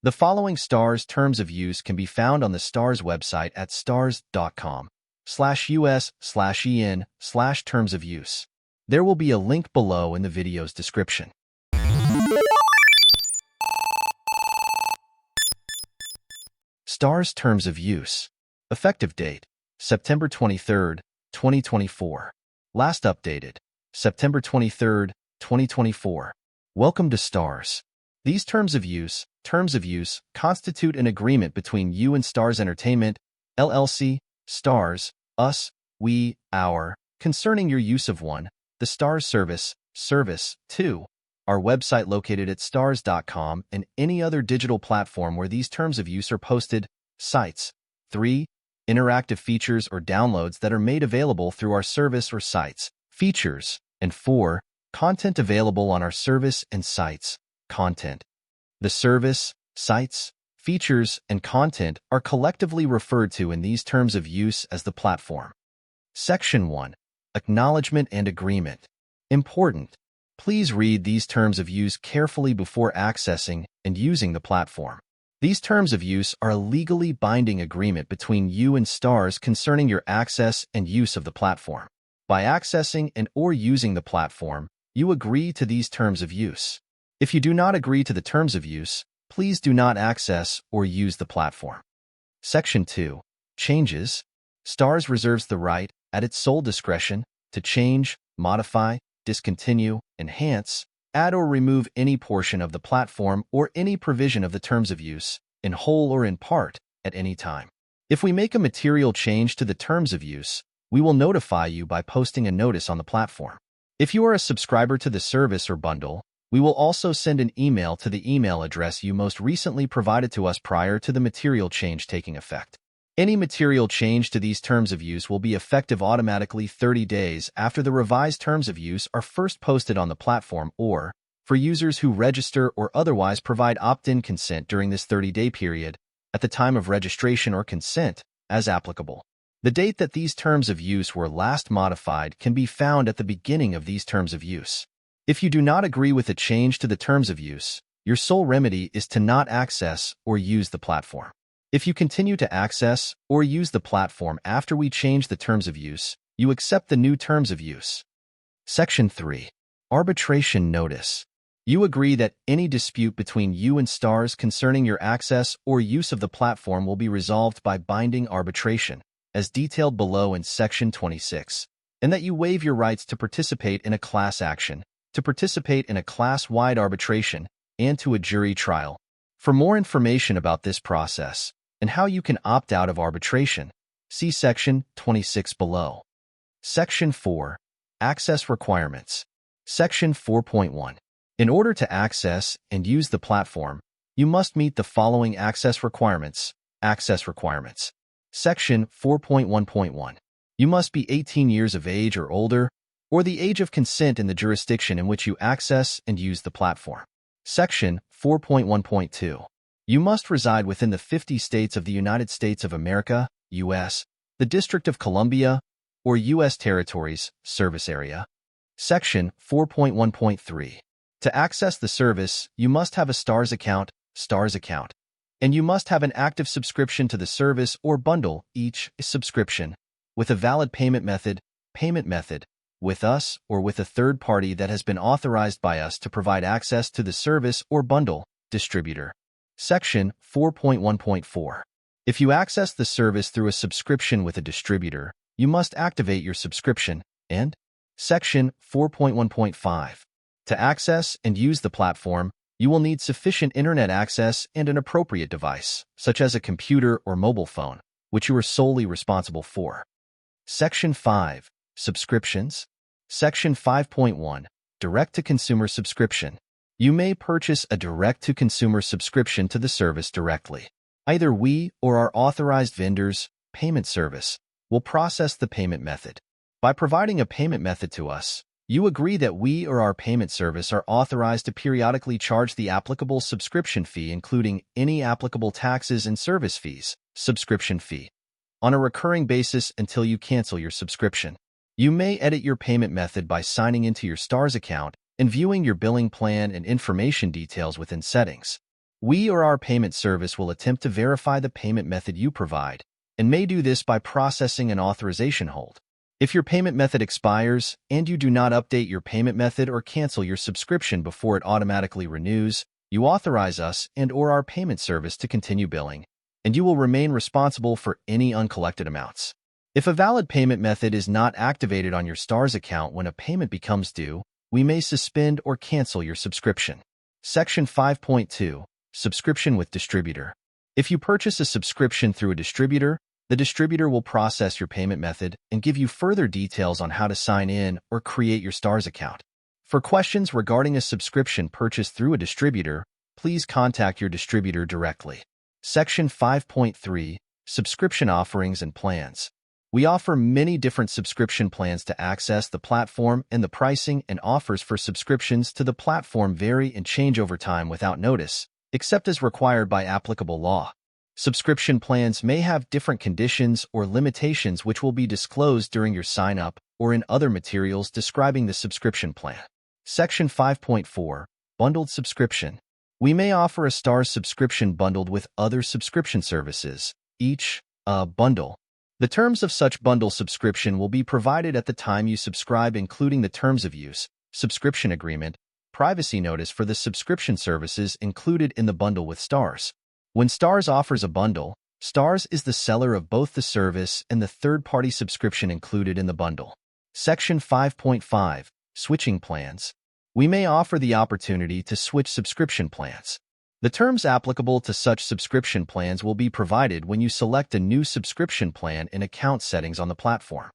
The following STARZ Terms of Use can be found on the STARZ website at starz.com/us/en/terms of use. There will be a link below in the video's description. STARZ Terms of Use. Effective date: September 23, 2024. Last updated: September 23, 2024. Welcome to STARZ. These terms of use constitute an agreement between you and STARZ Entertainment, LLC, STARZ, us, we, our, concerning your use of 1. The STARZ service, 2. Our website located at starz.com and any other digital platform where these terms of use are posted, sites, 3. Interactive features or downloads that are made available through our service or sites, features, and 4. Content available on our service and sites, content. The service, sites, features, and content are collectively referred to in these terms of use as the platform. Section 1. Acknowledgement and Agreement. Important. Please read these terms of use carefully before accessing and using the platform. These terms of use are a legally binding agreement between you and STARZ concerning your access and use of the platform. By accessing and/or using the platform, you agree to these terms of use. If you do not agree to the terms of use, please do not access or use the platform. Section 2. Changes. STARZ reserves the right, at its sole discretion, to change, modify, discontinue, enhance, add or remove any portion of the platform or any provision of the terms of use, in whole or in part, at any time. If we make a material change to the terms of use, we will notify you by posting a notice on the platform. If you are a subscriber to the service or bundle, we will also send an email to the email address you most recently provided to us prior to the material change taking effect. Any material change to these terms of use will be effective automatically 30 days after the revised terms of use are first posted on the platform or, for users who register or otherwise provide opt-in consent during this 30-day period, at the time of registration or consent, as applicable. The date that these terms of use were last modified can be found at the beginning of these terms of use. If you do not agree with a change to the terms of use, your sole remedy is to not access or use the platform. If you continue to access or use the platform after we change the terms of use, you accept the new terms of use. Section 3. Arbitration Notice. You agree that any dispute between you and STARZ concerning your access or use of the platform will be resolved by binding arbitration, as detailed below in Section 26, and that you waive your rights to participate in a class action, to participate in a class-wide arbitration, and to a jury trial. For more information about this process and how you can opt out of arbitration, see Section 26 below. Section 4. Access Requirements. Section 4.1. In order to access and use the platform, you must meet the following access requirements. Access Requirements. Section 4.1.1. You must be 18 years of age or older, or the age of consent in the jurisdiction in which you access and use the platform. Section 4.1.2. You must reside within the 50 states of the United States of America, U.S., the District of Columbia, or U.S. territories, service area. Section 4.1.3. To access the service, you must have a STARZ account, and you must have an active subscription to the service or bundle, each subscription, with a valid payment method, with us or with a third party that has been authorized by us to provide access to the service or bundle, distributor. Section 4.1.4. If you access the service through a subscription with a distributor, you must activate your subscription, and Section 4.1.5. To access and use the platform, you will need sufficient internet access and an appropriate device, such as a computer or mobile phone, which you are solely responsible for. Section 5. Subscriptions. Section 5.1. Direct-to-consumer subscription. You may purchase a direct-to-consumer subscription to the service directly. Either we or our authorized vendors, payment service, will process the payment method. By providing a payment method to us, you agree that we or our payment service are authorized to periodically charge the applicable subscription fee, including any applicable taxes and service fees, subscription fee, on a recurring basis until you cancel your subscription. You may edit your payment method by signing into your STARZ account and viewing your billing plan and information details within settings. We or our payment service will attempt to verify the payment method you provide, and may do this by processing an authorization hold. If your payment method expires and you do not update your payment method or cancel your subscription before it automatically renews, you authorize us and/or our payment service to continue billing, and you will remain responsible for any uncollected amounts. If a valid payment method is not activated on your STARZ account when a payment becomes due, we may suspend or cancel your subscription. Section 5.2. Subscription with distributor. If you purchase a subscription through a distributor, the distributor will process your payment method and give you further details on how to sign in or create your STARZ account. For questions regarding a subscription purchased through a distributor, please contact your distributor directly. Section 5.3. Subscription offerings and plans. We offer many different subscription plans to access the platform, and the pricing and offers for subscriptions to the platform vary and change over time without notice, except as required by applicable law. Subscription plans may have different conditions or limitations which will be disclosed during your sign-up or in other materials describing the subscription plan. Section 5.4. Bundled subscription. We may offer a STARZ subscription bundled with other subscription services, each a bundle. The terms of such bundle subscription will be provided at the time you subscribe, including the terms of use, subscription agreement, privacy notice for the subscription services included in the bundle with STARZ. When STARZ offers a bundle, STARZ is the seller of both the service and the third-party subscription included in the bundle. Section 5.5. Switching plans. We may offer the opportunity to switch subscription plans. The terms applicable to such subscription plans will be provided when you select a new subscription plan in account settings on the platform.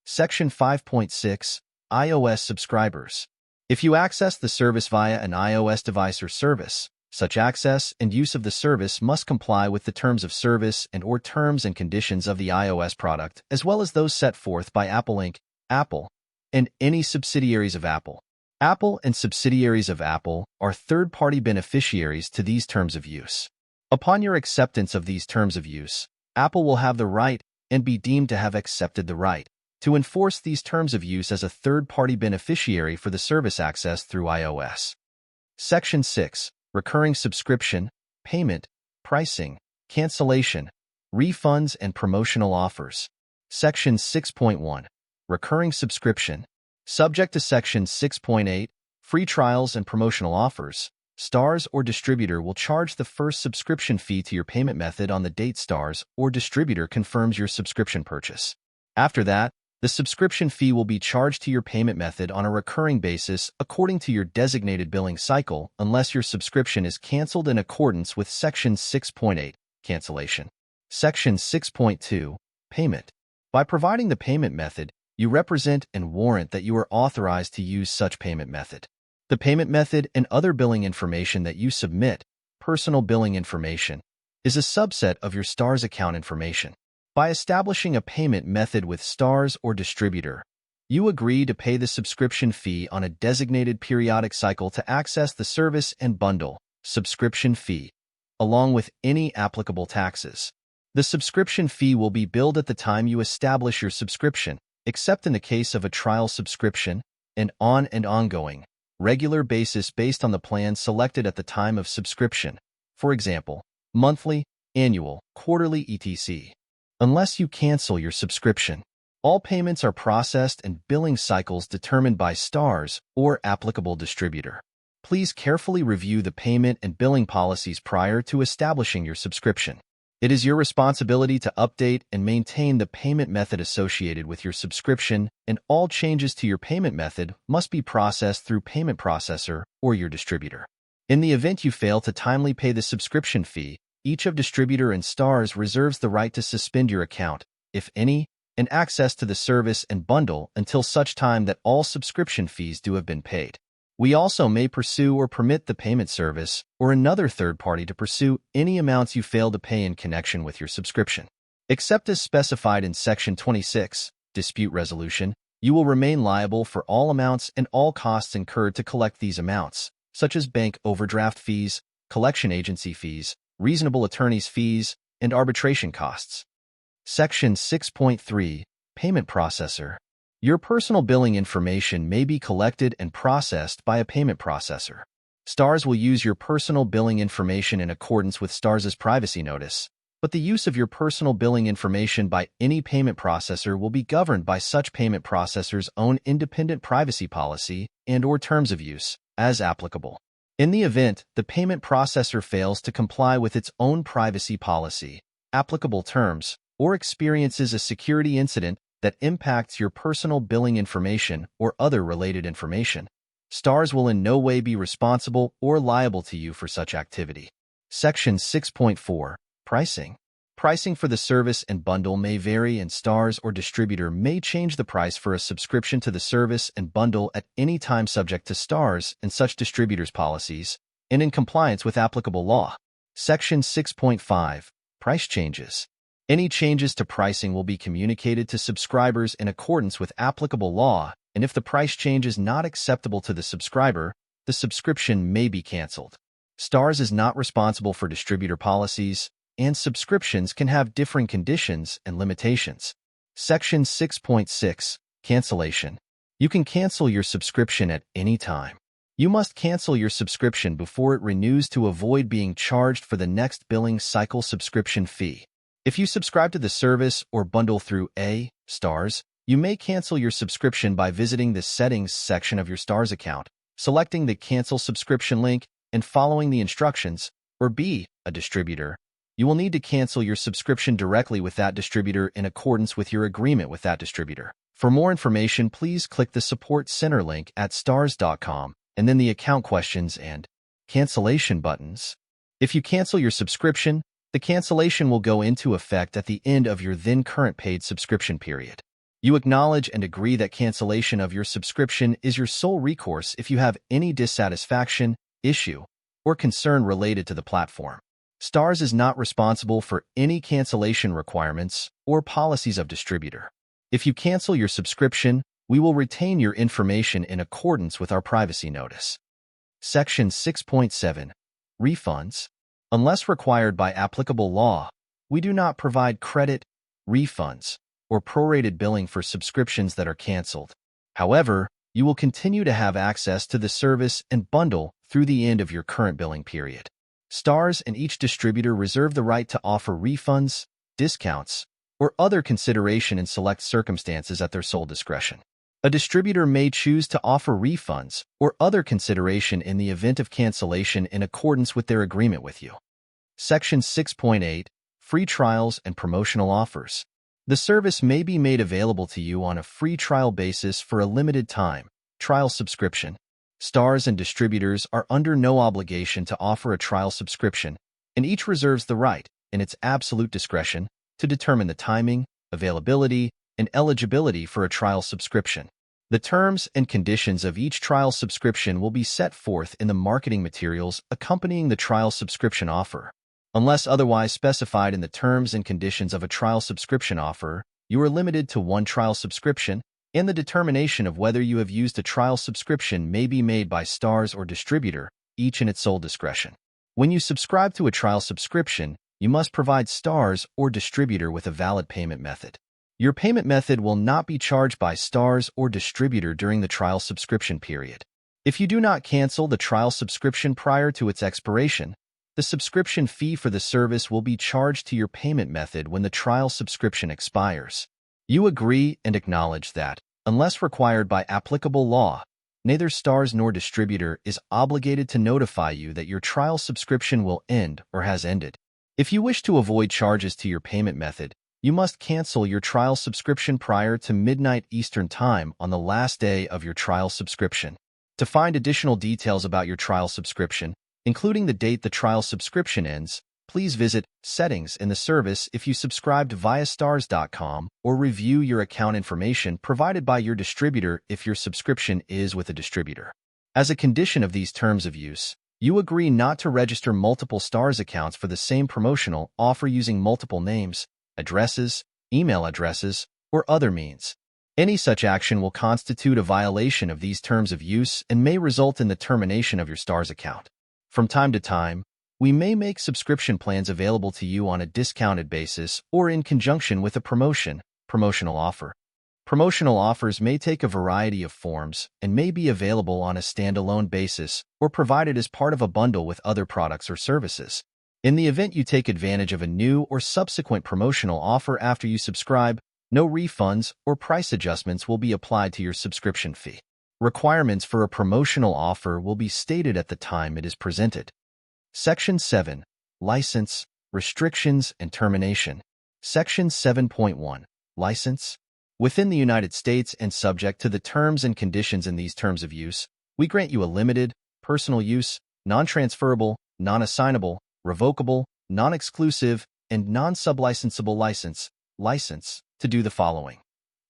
Section 5.6. iOS subscribers. If you access the service via an iOS device or service, such access and use of the service must comply with the terms of service and/or terms and conditions of the iOS product, as well as those set forth by Apple Inc., Apple, and any subsidiaries of Apple. Apple and subsidiaries of Apple are third-party beneficiaries to these terms of use. Upon your acceptance of these terms of use, Apple will have the right, and be deemed to have accepted the right, to enforce these terms of use as a third-party beneficiary for the service access through iOS. Section 6. Recurring subscription, payment, pricing, cancellation, refunds, and promotional offers. Section 6.1. Recurring subscription. Subject to Section 6.8, free trials and promotional offers, STARZ or distributor will charge the first subscription fee to your payment method on the date STARZ or distributor confirms your subscription purchase. After that, the subscription fee will be charged to your payment method on a recurring basis according to your designated billing cycle unless your subscription is canceled in accordance with Section 6.8, cancellation. Section 6.2, payment. By providing the payment method, you represent and warrant that you are authorized to use such payment method. The payment method and other billing information that you submit, personal billing information, is a subset of your STARZ account information. By establishing a payment method with STARZ or distributor, you agree to pay the subscription fee on a designated periodic cycle to access the service and bundle subscription fee, along with any applicable taxes. The subscription fee will be billed at the time you establish your subscription, except in the case of a trial subscription, and on an ongoing, regular basis based on the plan selected at the time of subscription, for example, monthly, annual, quarterly, etc. Unless you cancel your subscription, all payments are processed and billing cycles determined by STARZ or applicable distributor. Please carefully review the payment and billing policies prior to establishing your subscription. It is your responsibility to update and maintain the payment method associated with your subscription, and all changes to your payment method must be processed through payment processor or your distributor. In the event you fail to timely pay the subscription fee, each of distributor and STARZ reserves the right to suspend your account, if any, and access to the service and bundle until such time that all subscription fees due have been paid. We also may pursue or permit the payment service or another third party to pursue any amounts you fail to pay in connection with your subscription. Except as specified in Section 26, Dispute Resolution, you will remain liable for all amounts and all costs incurred to collect these amounts, such as bank overdraft fees, collection agency fees, reasonable attorney's fees, and arbitration costs. Section 6.3, Payment Processor. Your personal billing information may be collected and processed by a payment processor. STARZ will use your personal billing information in accordance with STARZ's privacy notice, but the use of your personal billing information by any payment processor will be governed by such payment processor's own independent privacy policy and/or terms of use, as applicable. In the event the payment processor fails to comply with its own privacy policy, applicable terms, or experiences a security incident that impacts your personal billing information or other related information, STARZ will in no way be responsible or liable to you for such activity. Section 6.4. Pricing. Pricing for the service and bundle may vary, and STARZ or distributor may change the price for a subscription to the service and bundle at any time subject to STARZ and such distributors' policies, and in compliance with applicable law. Section 6.5. Price changes. Any changes to pricing will be communicated to subscribers in accordance with applicable law, and if the price change is not acceptable to the subscriber, the subscription may be canceled. STARZ is not responsible for distributor policies, and subscriptions can have differing conditions and limitations. Section 6.6. Cancellation. You can cancel your subscription at any time. You must cancel your subscription before it renews to avoid being charged for the next billing cycle subscription fee. If you subscribe to the service or bundle through STARZ, you may cancel your subscription by visiting the Settings section of your STARZ account, selecting the Cancel Subscription link, and following the instructions, or B, a distributor. You will need to cancel your subscription directly with that distributor in accordance with your agreement with that distributor. For more information, please click the Support Center link at starz.com, and then the Account Questions and Cancellation buttons. If you cancel your subscription, the cancellation will go into effect at the end of your then current paid subscription period. You acknowledge and agree that cancellation of your subscription is your sole recourse if you have any dissatisfaction, issue, or concern related to the platform. STARZ is not responsible for any cancellation requirements or policies of distributor. If you cancel your subscription, we will retain your information in accordance with our privacy notice. Section 6.7. Refunds. Unless required by applicable law, we do not provide credit, refunds, or prorated billing for subscriptions that are canceled. However, you will continue to have access to the service and bundle through the end of your current billing period. STARZ and each distributor reserve the right to offer refunds, discounts, or other consideration in select circumstances at their sole discretion. A distributor may choose to offer refunds or other consideration in the event of cancellation in accordance with their agreement with you. Section 6.8. Free trials and promotional offers. The service may be made available to you on a free trial basis for a limited time, trial subscription. STARZ and distributors are under no obligation to offer a trial subscription, and each reserves the right, in its absolute discretion, to determine the timing, availability, and eligibility for a trial subscription. The terms and conditions of each trial subscription will be set forth in the marketing materials accompanying the trial subscription offer. Unless otherwise specified in the terms and conditions of a trial subscription offer, you are limited to one trial subscription, and the determination of whether you have used a trial subscription may be made by STARZ or distributor, each in its sole discretion. When you subscribe to a trial subscription, you must provide STARZ or distributor with a valid payment method. Your payment method will not be charged by STARZ or distributor during the trial subscription period. If you do not cancel the trial subscription prior to its expiration, the subscription fee for the service will be charged to your payment method when the trial subscription expires. You agree and acknowledge that, unless required by applicable law, neither STARZ nor distributor is obligated to notify you that your trial subscription will end or has ended. If you wish to avoid charges to your payment method, you must cancel your trial subscription prior to midnight Eastern Time on the last day of your trial subscription. To find additional details about your trial subscription, including the date the trial subscription ends, please visit Settings in the service if you subscribed via starz.com, or review your account information provided by your distributor if your subscription is with a distributor. As a condition of these terms of use, you agree not to register multiple STARZ accounts for the same promotional offer using multiple names, addresses, email addresses, or other means. Any such action will constitute a violation of these terms of use and may result in the termination of your STARZ account. From time to time, we may make subscription plans available to you on a discounted basis or in conjunction with a promotional offer. Promotional offers may take a variety of forms and may be available on a standalone basis or provided as part of a bundle with other products or services. In the event you take advantage of a new or subsequent promotional offer after you subscribe, no refunds or price adjustments will be applied to your subscription fee. Requirements for a promotional offer will be stated at the time it is presented. Section 7. License, Restrictions, and Termination. Section 7.1. License. Within the United States and subject to the terms and conditions in these terms of use, we grant you a limited, personal use, non-transferable, non-assignable, revocable, non-exclusive, and non-sublicensable license to do the following.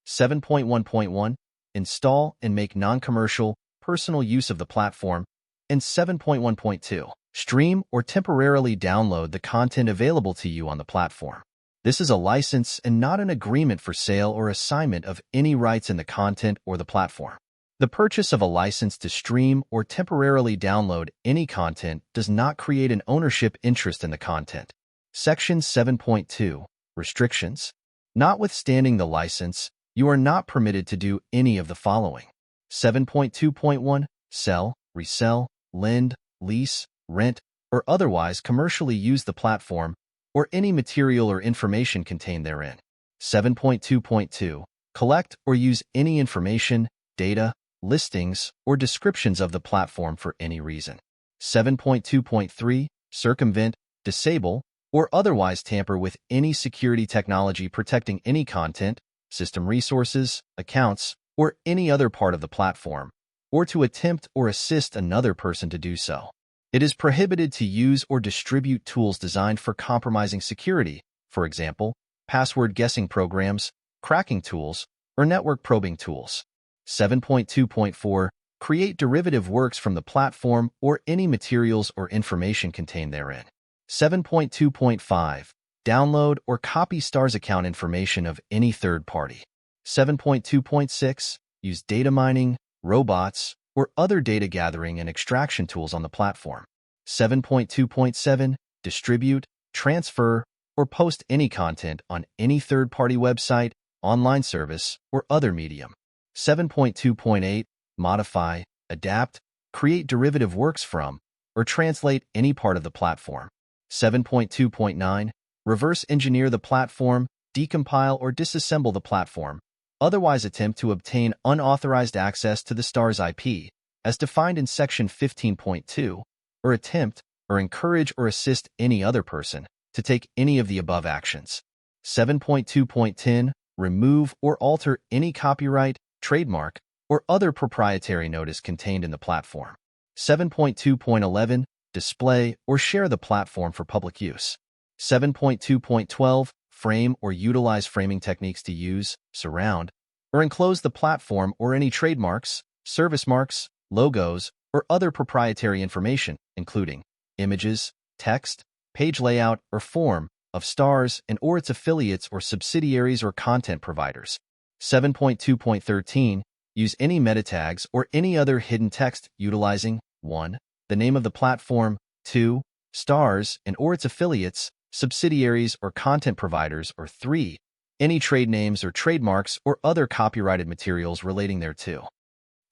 7.1.1. Install and make non-commercial, personal use of the platform, and 7.1.2. Stream or temporarily download the content available to you on the platform. This is a license and not an agreement for sale or assignment of any rights in the content or the platform. The purchase of a license to stream or temporarily download any content does not create an ownership interest in the content. Section 7.2. Restrictions. Notwithstanding the license, you are not permitted to do any of the following. 7.2.1. Sell, resell, lend, lease, rent, or otherwise commercially use the platform or any material or information contained therein. 7.2.2. Collect or use any information, data, listings, or descriptions of the platform for any reason. 7.2.3. Circumvent, disable, or otherwise tamper with any security technology protecting any content, system resources, accounts, or any other part of the platform, or to attempt or assist another person to do so. It is prohibited to use or distribute tools designed for compromising security, for example, password guessing programs, cracking tools, or network probing tools. 7.2.4. Create derivative works from the platform or any materials or information contained therein. 7.2.5. Download or copy STARZ account information of any third party. 7.2.6. Use data mining, robots, or other data gathering and extraction tools on the platform. 7.2.7. Distribute, transfer, or post any content on any third-party website, online service, or other medium. 7.2.8. Modify, adapt, create derivative works from, or translate any part of the platform. 7.2.9. Reverse engineer the platform, decompile or disassemble the platform, otherwise attempt to obtain unauthorized access to the STARZ IP, as defined in Section 15.2, or attempt or encourage or assist any other person to take any of the above actions. 7.2.10. Remove or alter any copyright, trademark, or other proprietary notice contained in the platform. 7.2.11. Display or share the platform for public use. 7.2.12. Frame or utilize framing techniques to use, surround, or enclose the platform or any trademarks, service marks, logos, or other proprietary information, including images, text, page layout, or form of STARZ and or its affiliates or subsidiaries or content providers. 7.2.13. Use any meta tags or any other hidden text utilizing 1. The name of the platform, 2. STARZ and or its affiliates, subsidiaries or content providers, or 3. Any trade names or trademarks or other copyrighted materials relating thereto.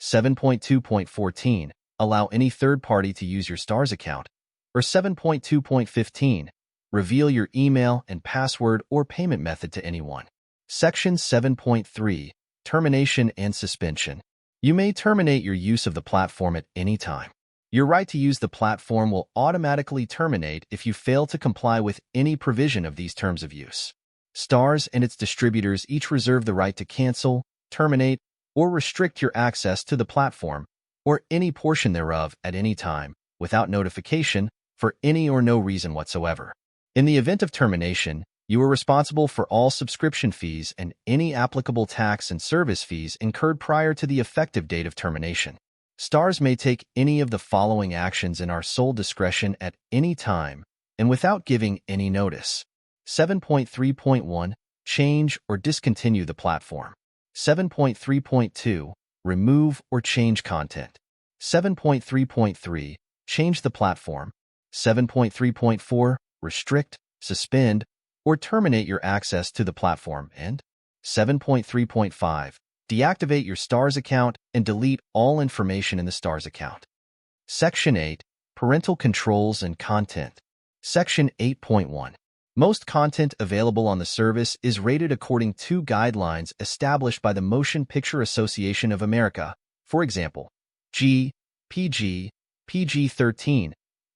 7.2.14. Allow any third party to use your STARZ account. Or 7.2.15. Reveal your email and password or payment method to anyone. Section 7.3. Termination and suspension. You may terminate your use of the platform at any time. Your right to use the platform will automatically terminate if you fail to comply with any provision of these terms of use. STARZ and its distributors each reserve the right to cancel, terminate, or restrict your access to the platform or any portion thereof at any time, without notification, for any or no reason whatsoever. In the event of termination, you are responsible for all subscription fees and any applicable tax and service fees incurred prior to the effective date of termination. STARZ may take any of the following actions in our sole discretion at any time and without giving any notice. 7.3.1. Change or discontinue the platform. 7.3.2. Remove or change content. 7.3.3. Change the platform. 7.3.4. Restrict, suspend, or terminate your access to the platform. And 7.3.5. Deactivate your STARZ account and delete all information in the STARZ account. Section 8. Parental controls and content. Section 8.1. Most content available on the service is rated according to guidelines established by the Motion Picture Association of America, for example, G, PG, PG-13,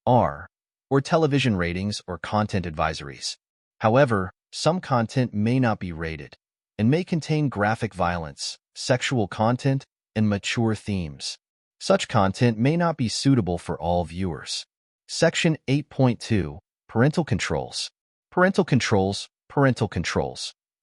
R, or television ratings or content advisories. However, some content may not be rated and may contain graphic violence, sexual content, and mature themes. Such content may not be suitable for all viewers. Section 8.2. Parental controls. Parental controls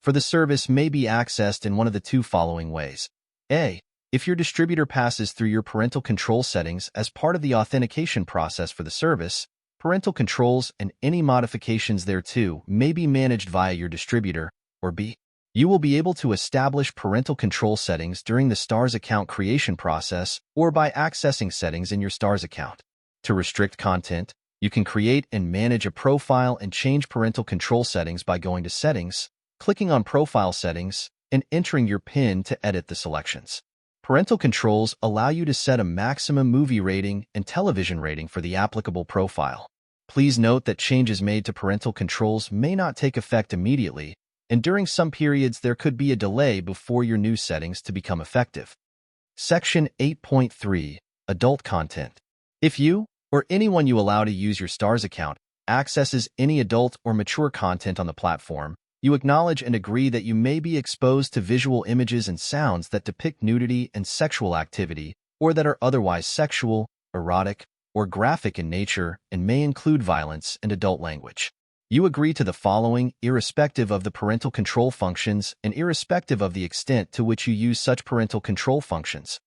for the service may be accessed in one of the two following ways. A. If your distributor passes through your parental control settings as part of the authentication process for the service, parental controls and any modifications thereto may be managed via your distributor. Or B. You will be able to establish parental control settings during the STARZ account creation process or by accessing settings in your STARZ account. To restrict content, you can create and manage a profile and change parental control settings by going to Settings, clicking on Profile Settings, and entering your PIN to edit the selections. Parental controls allow you to set a maximum movie rating and television rating for the applicable profile. Please note that changes made to parental controls may not take effect immediately, and during some periods there could be a delay before your new settings to become effective. Section 8.3. Adult content. If you, or anyone you allow to use your STARZ account, accesses any adult or mature content on the platform, you acknowledge and agree that you may be exposed to visual images and sounds that depict nudity and sexual activity, or that are otherwise sexual, erotic, or graphic in nature and may include violence and adult language. You agree to the following irrespective of the parental control functions and irrespective of the extent to which you use such parental control functions.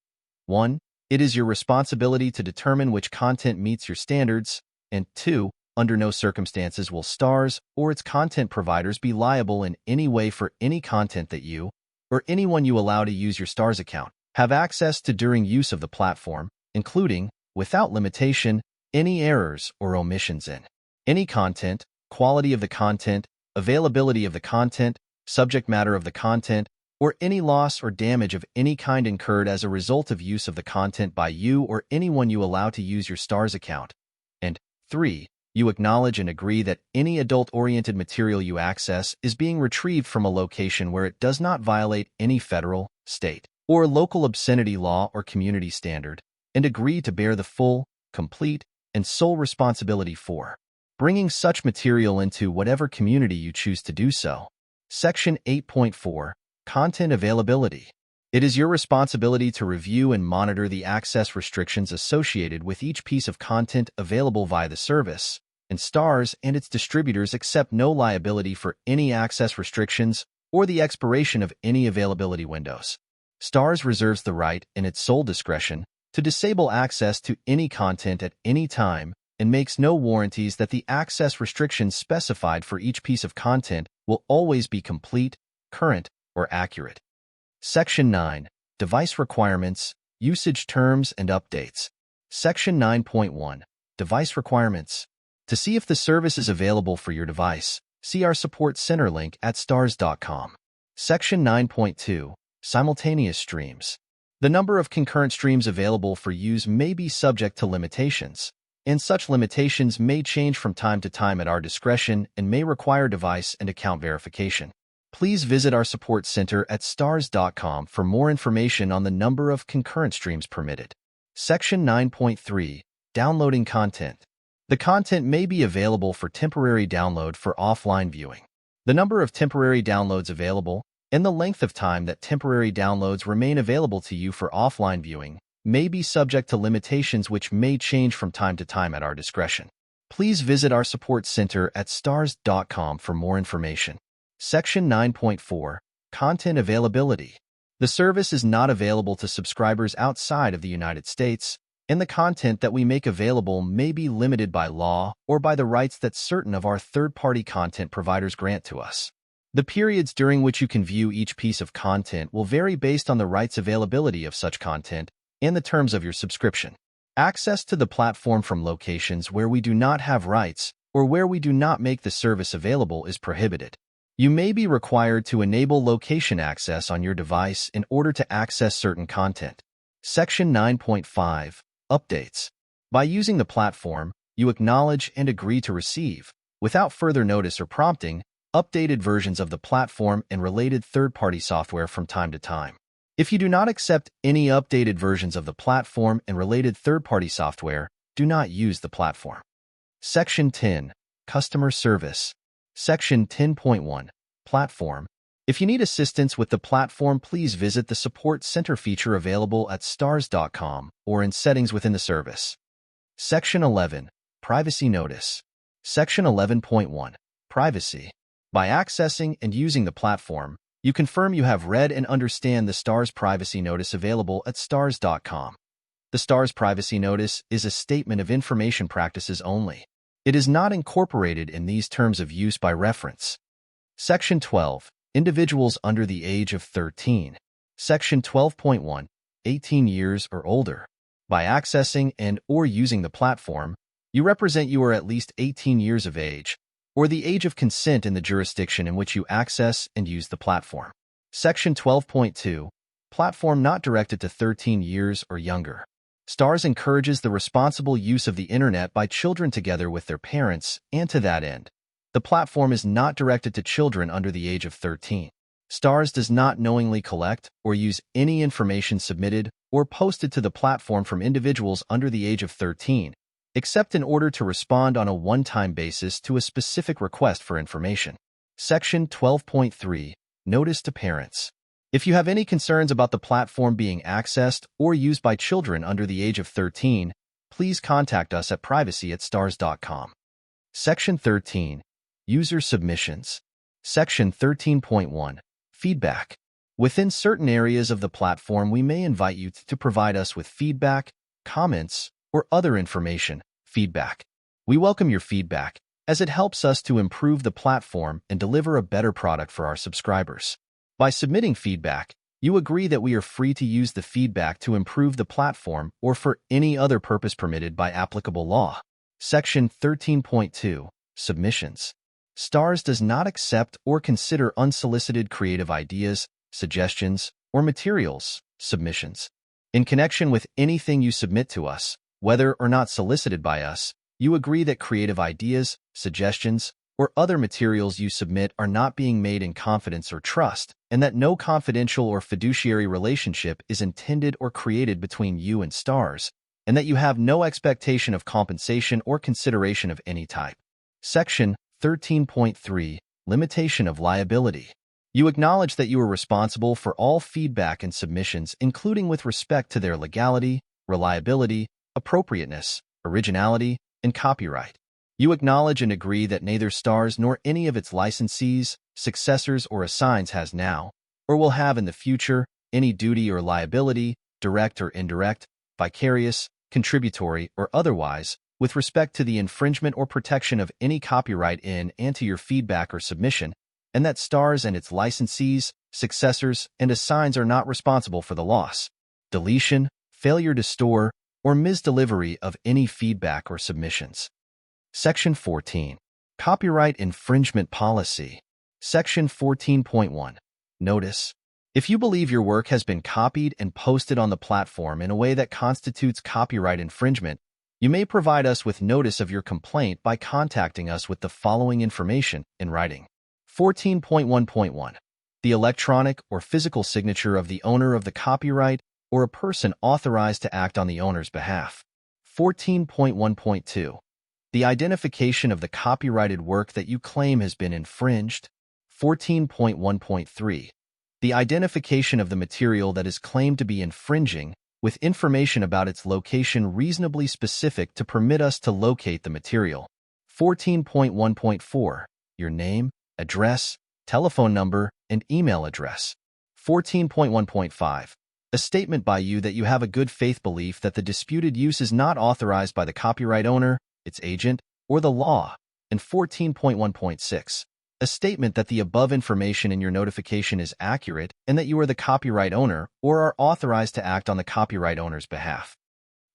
1. It is your responsibility to determine which content meets your standards, and 2. Under no circumstances will STARZ or its content providers be liable in any way for any content that you, or anyone you allow to use your STARZ account, have access to during use of the platform, including, without limitation, any errors or omissions in any content, quality of the content, availability of the content, subject matter of the content, or any loss or damage of any kind incurred as a result of use of the content by you or anyone you allow to use your STARZ account. And 3. You acknowledge and agree that any adult-oriented material you access is being retrieved from a location where it does not violate any federal, state, or local obscenity law or community standard, and agree to bear the full, complete, and sole responsibility for bringing such material into whatever community you choose to do so. Section 8.4. Content availability. It is your responsibility to review and monitor the access restrictions associated with each piece of content available via the service, and STARZ and its distributors accept no liability for any access restrictions or the expiration of any availability windows. STARZ reserves the right, in its sole discretion, to disable access to any content at any time and makes no warranties that the access restrictions specified for each piece of content will always be complete, current, or accurate. Section 9. Device requirements, usage terms, and updates. Section 9.1. Device requirements. To see if the service is available for your device, see our support center link at starz.com. Section 9.2. Simultaneous streams. The number of concurrent streams available for use may be subject to limitations, and such limitations may change from time to time at our discretion and may require device and account verification. Please visit our support center at starz.com for more information on the number of concurrent streams permitted. Section 9.3. Downloading content. The content may be available for temporary download for offline viewing. The number of temporary downloads available and the length of time that temporary downloads remain available to you for offline viewing may be subject to limitations which may change from time to time at our discretion. Please visit our support center at starz.com for more information. Section 9.4. Content availability. The service is not available to subscribers outside of the United States, and the content that we make available may be limited by law or by the rights that certain of our third-party content providers grant to us. The periods during which you can view each piece of content will vary based on the rights availability of such content and the terms of your subscription. Access to the platform from locations where we do not have rights or where we do not make the service available is prohibited. You may be required to enable location access on your device in order to access certain content. Section 9.5. Updates. By using the platform, you acknowledge and agree to receive, without further notice or prompting, updated versions of the platform and related third-party software from time to time. If you do not accept any updated versions of the platform and related third-party software, do not use the platform. Section 10. Customer Service. Section 10.1. Platform. If you need assistance with the platform, please visit the Support Center feature available at STARZ.com or in settings within the service. Section 11. Privacy Notice. Section 11.1. Privacy. By accessing and using the platform, you confirm you have read and understand the STARZ Privacy Notice available at STARZ.com. The STARZ Privacy Notice is a statement of information practices only. It is not incorporated in these terms of use by reference. Section 12. Individuals under the age of 13. Section 12.1. 18 years or older. By accessing and/or using the platform, you represent you are at least 18 years of age, or the age of consent in the jurisdiction in which you access and use the platform. Section 12.2. Platform not directed to 13 years or younger. STARZ encourages the responsible use of the Internet by children together with their parents, and to that end, the platform is not directed to children under the age of 13. STARZ does not knowingly collect or use any information submitted or posted to the platform from individuals under the age of 13, except in order to respond on a one-time basis to a specific request for information. Section 12.3. Notice to Parents. If you have any concerns about the platform being accessed or used by children under the age of 13, please contact us at privacy@starz.com. Section 13. User Submissions. Section 13.1. Feedback. Within certain areas of the platform, we may invite you to provide us with feedback, comments, or other information. Feedback. We welcome your feedback, as it helps us to improve the platform and deliver a better product for our subscribers. By submitting feedback, you agree that we are free to use the feedback to improve the platform or for any other purpose permitted by applicable law. Section 13.2. Submissions. STARZ does not accept or consider unsolicited creative ideas, suggestions, or materials, submissions. In connection with anything you submit to us, whether or not solicited by us, you agree that creative ideas, suggestions, or other materials you submit are not being made in confidence or trust, and that no confidential or fiduciary relationship is intended or created between you and STARZ, and that you have no expectation of compensation or consideration of any type. Section 13.3. Limitation of liability. You acknowledge that you are responsible for all feedback and submissions, including with respect to their legality, reliability, appropriateness, originality, and copyright. You acknowledge and agree that neither STARZ nor any of its licensees, successors, or assigns has now, or will have in the future, any duty or liability, direct or indirect, vicarious, contributory, or otherwise, with respect to the infringement or protection of any copyright in and to your feedback or submission, and that STARZ and its licensees, successors, and assigns are not responsible for the loss, deletion, failure to store, or misdelivery of any feedback or submissions. Section 14. Copyright Infringement Policy. Section 14.1. Notice. If you believe your work has been copied and posted on the platform in a way that constitutes copyright infringement, you may provide us with notice of your complaint by contacting us with the following information in writing. 14.1.1. The electronic or physical signature of the owner of the copyright or a person authorized to act on the owner's behalf. 14.1.2. The identification of the copyrighted work that you claim has been infringed. 14.1.3. The identification of the material that is claimed to be infringing, with information about its location reasonably specific to permit us to locate the material. 14.1.4. Your name, address, telephone number, and email address. 14.1.5. A statement by you that you have a good faith belief that the disputed use is not authorized by the copyright owner, its agent, or the law. And 14.1.6. A statement that the above information in your notification is accurate and that you are the copyright owner or are authorized to act on the copyright owner's behalf.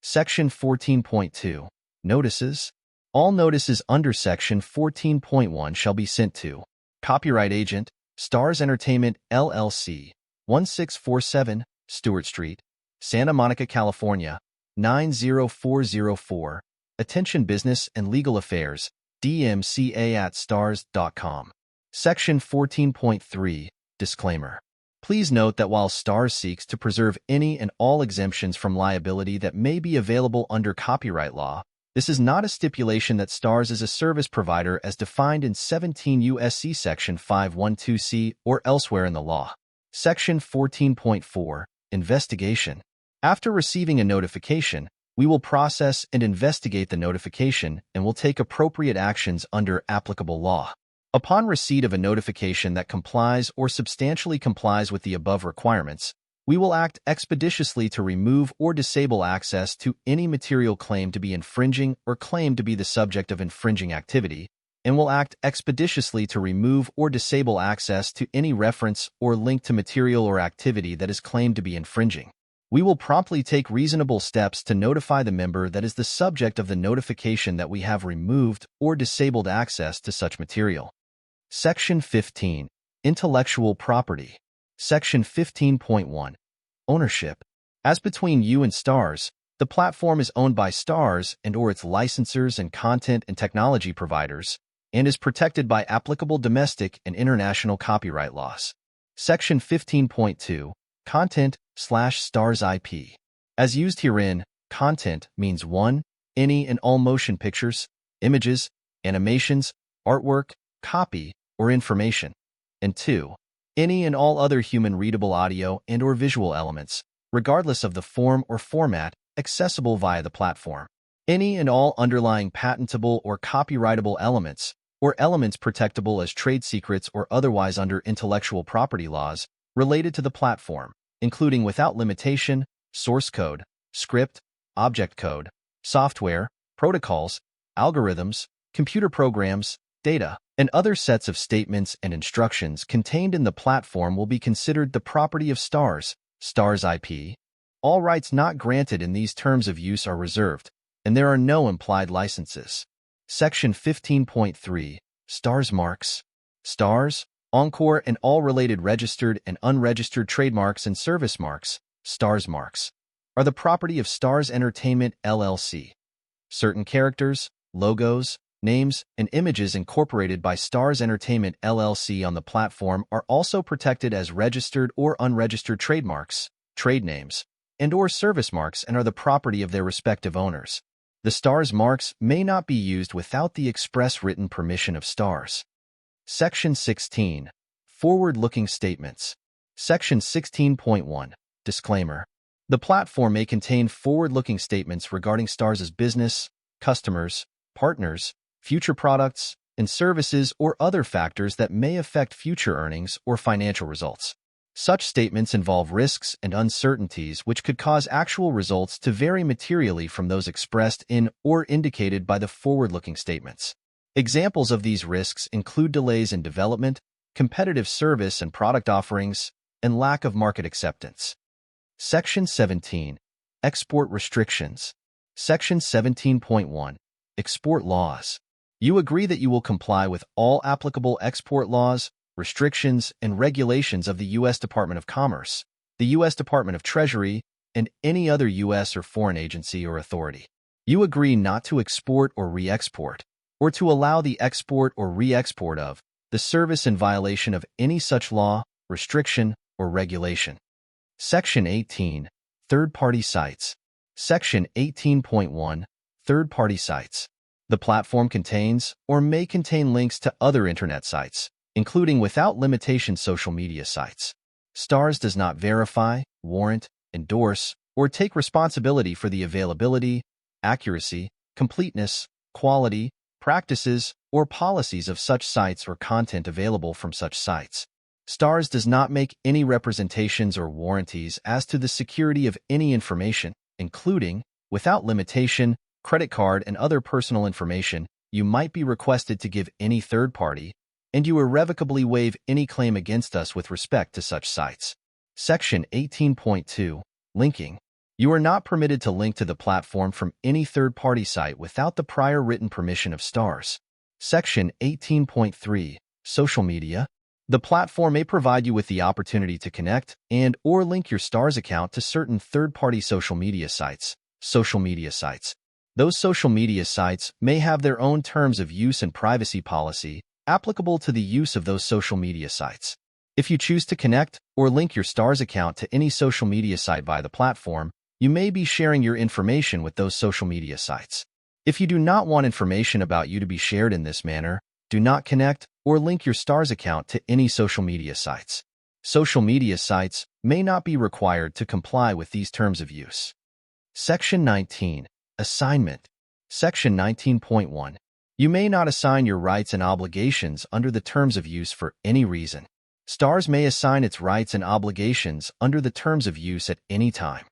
Section 14.2. Notices. All notices under Section 14.1 shall be sent to Copyright agent, STARZ Entertainment, LLC, 1647 Stewart Street, Santa Monica, California, 90404. Attention Business and Legal Affairs, dmca@starz.com. Section 14.3, Disclaimer. Please note that while STARZ seeks to preserve any and all exemptions from liability that may be available under copyright law, this is not a stipulation that STARZ is a service provider as defined in 17 U.S.C. Section 512C or elsewhere in the law. Section 14.4, Investigation. After receiving a notification, we will process and investigate the notification and will take appropriate actions under applicable law. Upon receipt of a notification that complies or substantially complies with the above requirements, we will act expeditiously to remove or disable access to any material claimed to be infringing or claimed to be the subject of infringing activity, and will act expeditiously to remove or disable access to any reference or link to material or activity that is claimed to be infringing. We will promptly take reasonable steps to notify the member that is the subject of the notification that we have removed or disabled access to such material. Section 15. Intellectual Property. Section 15.1. Ownership. As between you and STARZ, the platform is owned by STARZ and/or its licensors and content and technology providers, and is protected by applicable domestic and international copyright laws. Section 15.2. Content/STARZ IP. As used herein, content means 1. Any and all motion pictures, images, animations, artwork, copy, or information, and 2. Any and all other human-readable audio and/or visual elements, regardless of the form or format, accessible via the platform. Any and all underlying patentable or copyrightable elements, or elements protectable as trade secrets or otherwise under intellectual property laws, related to the platform, including without limitation, source code, script, object code, software, protocols, algorithms, computer programs, data, and other sets of statements and instructions contained in the platform will be considered the property of STARZ, STARZ IP. All rights not granted in these terms of use are reserved, and there are no implied licenses. Section 15.3. STARZ Marks. STARZ, Encore, and all related registered and unregistered trademarks and service marks, STARZ marks, are the property of STARZ Entertainment, LLC. Certain characters, logos, names, and images incorporated by STARZ Entertainment, LLC on the platform are also protected as registered or unregistered trademarks, trade names, and/or service marks and are the property of their respective owners. The STARZ marks may not be used without the express written permission of STARZ. Section 16. Forward-looking statements. Section 16.1. Disclaimer. The platform may contain forward-looking statements regarding STARZ's business, customers, partners, future products, and services or other factors that may affect future earnings or financial results. Such statements involve risks and uncertainties which could cause actual results to vary materially from those expressed in or indicated by the forward-looking statements. Examples of these risks include delays in development, competitive service and product offerings, and lack of market acceptance. Section 17. Export Restrictions. Section 17.1. Export Laws. You agree that you will comply with all applicable export laws, restrictions, and regulations of the U.S. Department of Commerce, the U.S. Department of Treasury, and any other U.S. or foreign agency or authority. You agree not to export or re-export, or to allow the export or re-export of the service in violation of any such law, restriction, or regulation. Section 18. Third-party sites. Section 18.1. Third-party sites. The platform contains or may contain links to other internet sites, including without limitation social media sites. STARZ does not verify, warrant, endorse, or take responsibility for the availability, accuracy, completeness, quality, practices, or policies of such sites or content available from such sites. STARZ does not make any representations or warranties as to the security of any information, including, without limitation, credit card and other personal information you might be requested to give any third party, and you irrevocably waive any claim against us with respect to such sites. Section 18.2. Linking. You are not permitted to link to the platform from any third-party site without the prior written permission of STARZ. Section 18.3. Social media. The platform may provide you with the opportunity to connect and/or link your STARZ account to certain third-party social media sites. Social media sites. Those social media sites may have their own terms of use and privacy policy applicable to the use of those social media sites. If you choose to connect or link your STARZ account to any social media site via the platform, you may be sharing your information with those social media sites. If you do not want information about you to be shared in this manner, do not connect or link your STARZ account to any social media sites. Social media sites may not be required to comply with these terms of use. Section 19. Assignment. Section 19.1. You may not assign your rights and obligations under the terms of use for any reason. STARZ may assign its rights and obligations under the terms of use at any time.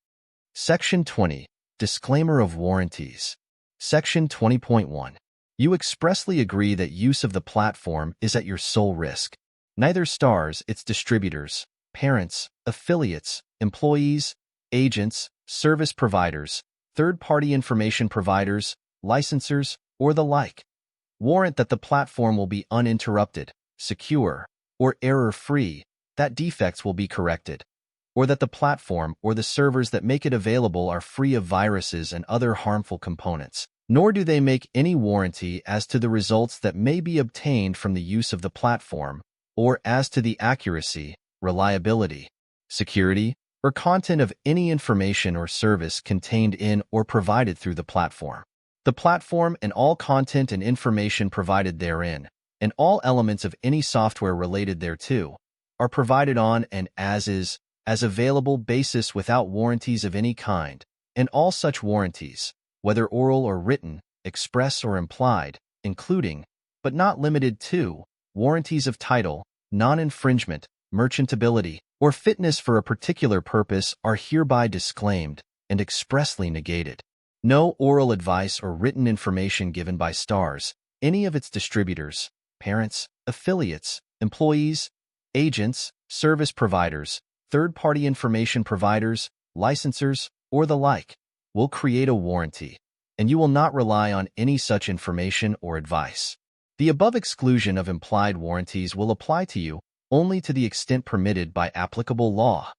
Section 20. Disclaimer of warranties. Section 20.1. You expressly agree that use of the platform is at your sole risk. Neither STARZ, its distributors, parents, affiliates, employees, agents, service providers, third-party information providers, licensors, or the like, warrant that the platform will be uninterrupted, secure, or error-free, that defects will be corrected, or that the platform or the servers that make it available are free of viruses and other harmful components. Nor do they make any warranty as to the results that may be obtained from the use of the platform, or as to the accuracy, reliability, security, or content of any information or service contained in or provided through the platform. The platform and all content and information provided therein, and all elements of any software related thereto, are provided on an as-is, as available basis without warranties of any kind, and all such warranties, whether oral or written, express or implied, including, but not limited to, warranties of title, non-infringement, merchantability, or fitness for a particular purpose are hereby disclaimed and expressly negated. No oral advice or written information given by STARZ, any of its distributors, parents, affiliates, employees, agents, service providers, third-party information providers, licensors, or the like, will create a warranty, and you will not rely on any such information or advice. The above exclusion of implied warranties will apply to you only to the extent permitted by applicable law.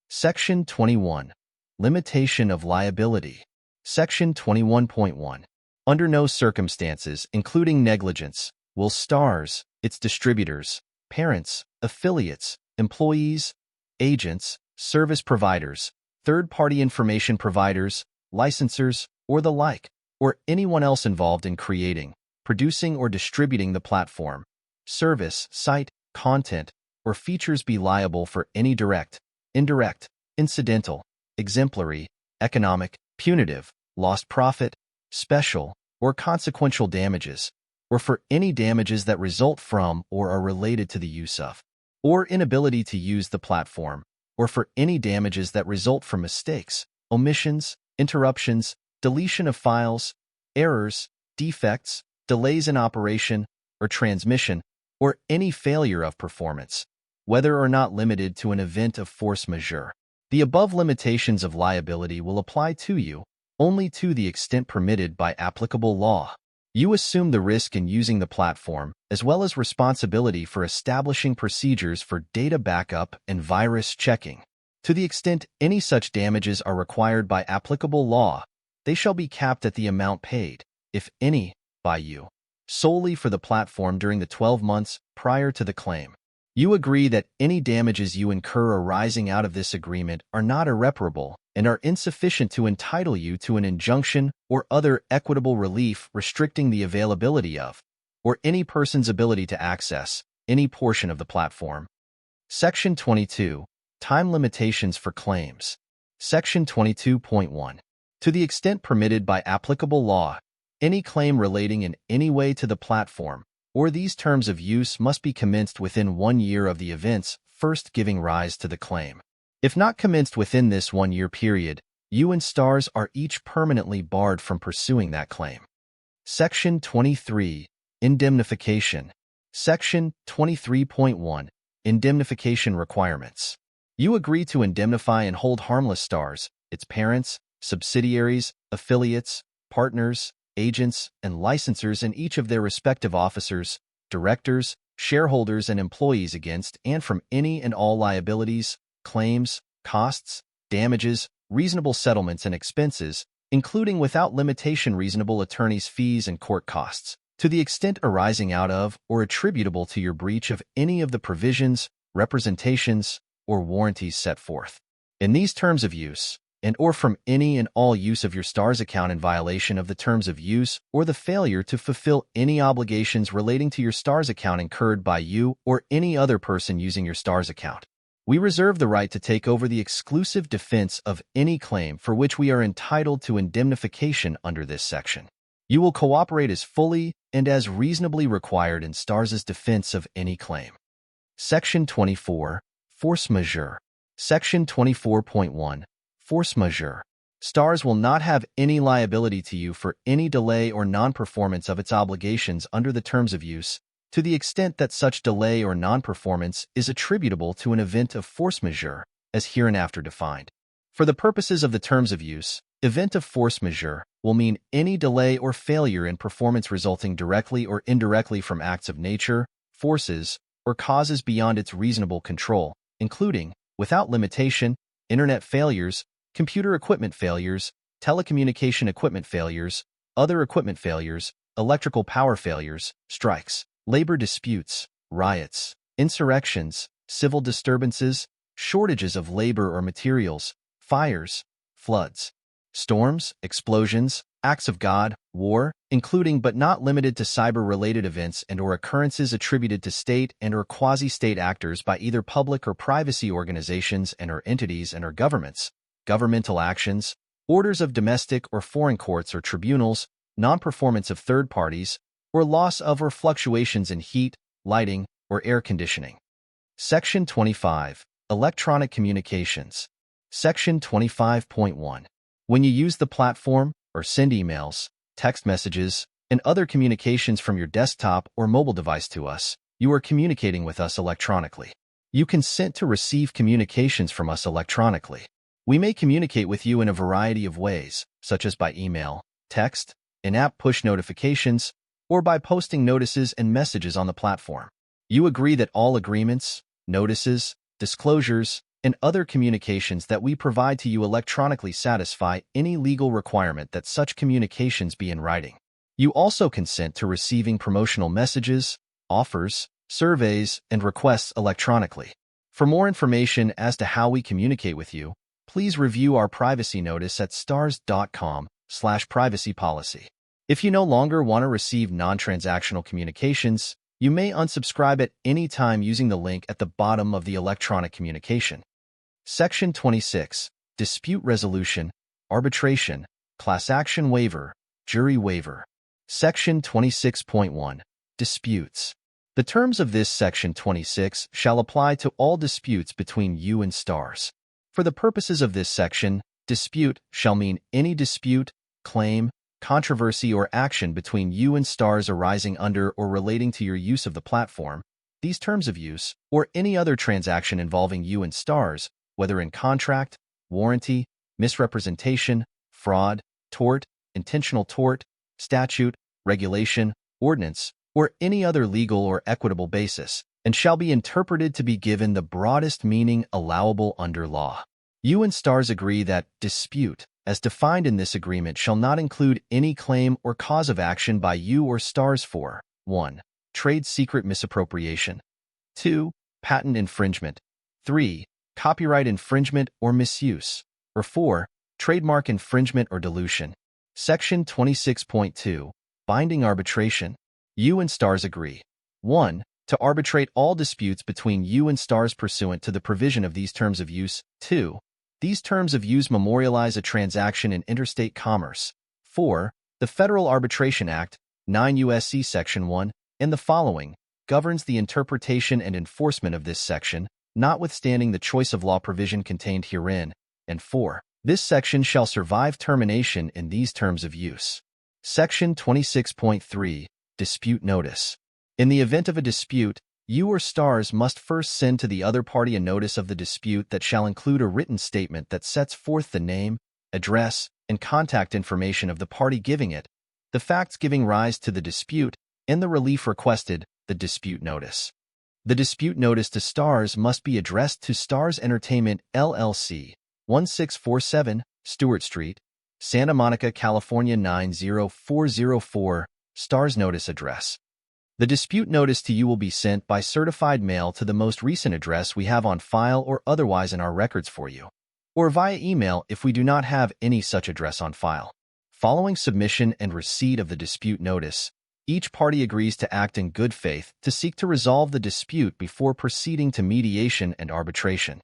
Section 21. Limitation of liability. Section 21.1. Under no circumstances, including negligence, will STARZ, its distributors, parents, affiliates, employees, agents, service providers, third-party information providers, licensors, or the like, or anyone else involved in creating, producing, or distributing the platform, service, site, content, or features be liable for any direct, indirect, incidental, exemplary, economic, punitive, lost profit, special, or consequential damages, or for any damages that result from or are related to the use of, or inability to use the platform, or for any damages that result from mistakes, omissions, interruptions, deletion of files, errors, defects, delays in operation or transmission, or any failure of performance, whether or not limited to an event of force majeure. The above limitations of liability will apply to you only to the extent permitted by applicable law. You assume the risk in using the platform, as well as responsibility for establishing procedures for data backup and virus checking. To the extent any such damages are required by applicable law, they shall be capped at the amount paid, if any, by you, solely for the platform during the 12 months prior to the claim. You agree that any damages you incur arising out of this agreement are not irreparable and are insufficient to entitle you to an injunction or other equitable relief restricting the availability of, or any person's ability to access, any portion of the platform. Section 22. Time limitations for claims. Section 22.1. To the extent permitted by applicable law, any claim relating in any way to the platform or these terms of use must be commenced within 1 year of the events first giving rise to the claim. If not commenced within this 1-year period, you and STARZ are each permanently barred from pursuing that claim. Section 23. Indemnification. Section 23.1. Indemnification requirements. You agree to indemnify and hold harmless STARZ, its parents, subsidiaries, affiliates, partners, agents, and licensors and each of their respective officers, directors, shareholders and employees against and from any and all liabilities, claims, costs, damages, reasonable settlements and expenses, including without limitation reasonable attorney's fees and court costs, to the extent arising out of or attributable to your breach of any of the provisions, representations, or warranties set forth in these terms of use, and or from any and all use of your STARZ account in violation of the terms of use or the failure to fulfill any obligations relating to your STARZ account incurred by you or any other person using your STARZ account. We reserve the right to take over the exclusive defense of any claim for which we are entitled to indemnification under this section. You will cooperate as fully and as reasonably required in STARZ's defense of any claim. Section 24. Force majeure. Section 24.1. Force majeure. STARZ will not have any liability to you for any delay or non-performance of its obligations under the terms of use, to the extent that such delay or non-performance is attributable to an event of force majeure, as hereinafter defined. For the purposes of the terms of use, event of force majeure will mean any delay or failure in performance resulting directly or indirectly from acts of nature, forces, or causes beyond its reasonable control, including, without limitation, internet failures, computer equipment failures, telecommunication equipment failures, other equipment failures, electrical power failures, strikes, labor disputes, riots, insurrections, civil disturbances, shortages of labor or materials, fires, floods, storms, explosions, acts of God, war, including but not limited to cyber-related events and or occurrences attributed to state and or quasi-state actors by either public or privacy organizations and or entities and or governments, governmental actions, orders of domestic or foreign courts or tribunals, non-performance of third parties, or loss of or fluctuations in heat, lighting, or air conditioning. Section 25. Electronic communications. Section 25.1. When you use the platform or send emails, text messages, and other communications from your desktop or mobile device to us, you are communicating with us electronically. You consent to receive communications from us electronically. We may communicate with you in a variety of ways, such as by email, text, in-app push notifications, or by posting notices and messages on the platform. You agree that all agreements, notices, disclosures, and other communications that we provide to you electronically satisfy any legal requirement that such communications be in writing. You also consent to receiving promotional messages, offers, surveys, and requests electronically. For more information as to how we communicate with you, please review our privacy notice at starz.com/privacypolicy. If you no longer want to receive non-transactional communications, you may unsubscribe at any time using the link at the bottom of the electronic communication. Section 26. Dispute resolution, arbitration, class action waiver, jury waiver. Section 26.1. Disputes. The terms of this Section 26 shall apply to all disputes between you and STARZ. For the purposes of this section, dispute shall mean any dispute, claim, controversy, or action between you and STARZ arising under or relating to your use of the platform, these terms of use, or any other transaction involving you and STARZ, whether in contract, warranty, misrepresentation, fraud, tort, intentional tort, statute, regulation, ordinance, or any other legal or equitable basis, and shall be interpreted to be given the broadest meaning allowable under law. You and STARZ agree that dispute, as defined in this agreement, shall not include any claim or cause of action by you or STARZ for 1. Trade secret misappropriation, 2. Patent infringement, 3. Copyright infringement or misuse, or 4. Trademark infringement or dilution. Section 26.2. Binding arbitration. You and STARZ agree. 1. To arbitrate all disputes between you and STARZ pursuant to the provision of these terms of use. 2. These terms of use memorialize a transaction in interstate commerce. 4. The Federal Arbitration Act, 9 U.S.C. Section 1, and the following, governs the interpretation and enforcement of this section, notwithstanding the choice of law provision contained herein. And 4. This section shall survive termination in these terms of use. Section 26.3. Dispute notice. In the event of a dispute, you or STARZ must first send to the other party a notice of the dispute that shall include a written statement that sets forth the name, address, and contact information of the party giving it, the facts giving rise to the dispute, and the relief requested, the dispute notice. The dispute notice to STARZ must be addressed to STARZ Entertainment, LLC, 1647 Stewart Street, Santa Monica, California 90404, STARZ notice address. The dispute notice to you will be sent by certified mail to the most recent address we have on file or otherwise in our records for you, or via email if we do not have any such address on file. Following submission and receipt of the dispute notice, each party agrees to act in good faith to seek to resolve the dispute before proceeding to mediation and arbitration.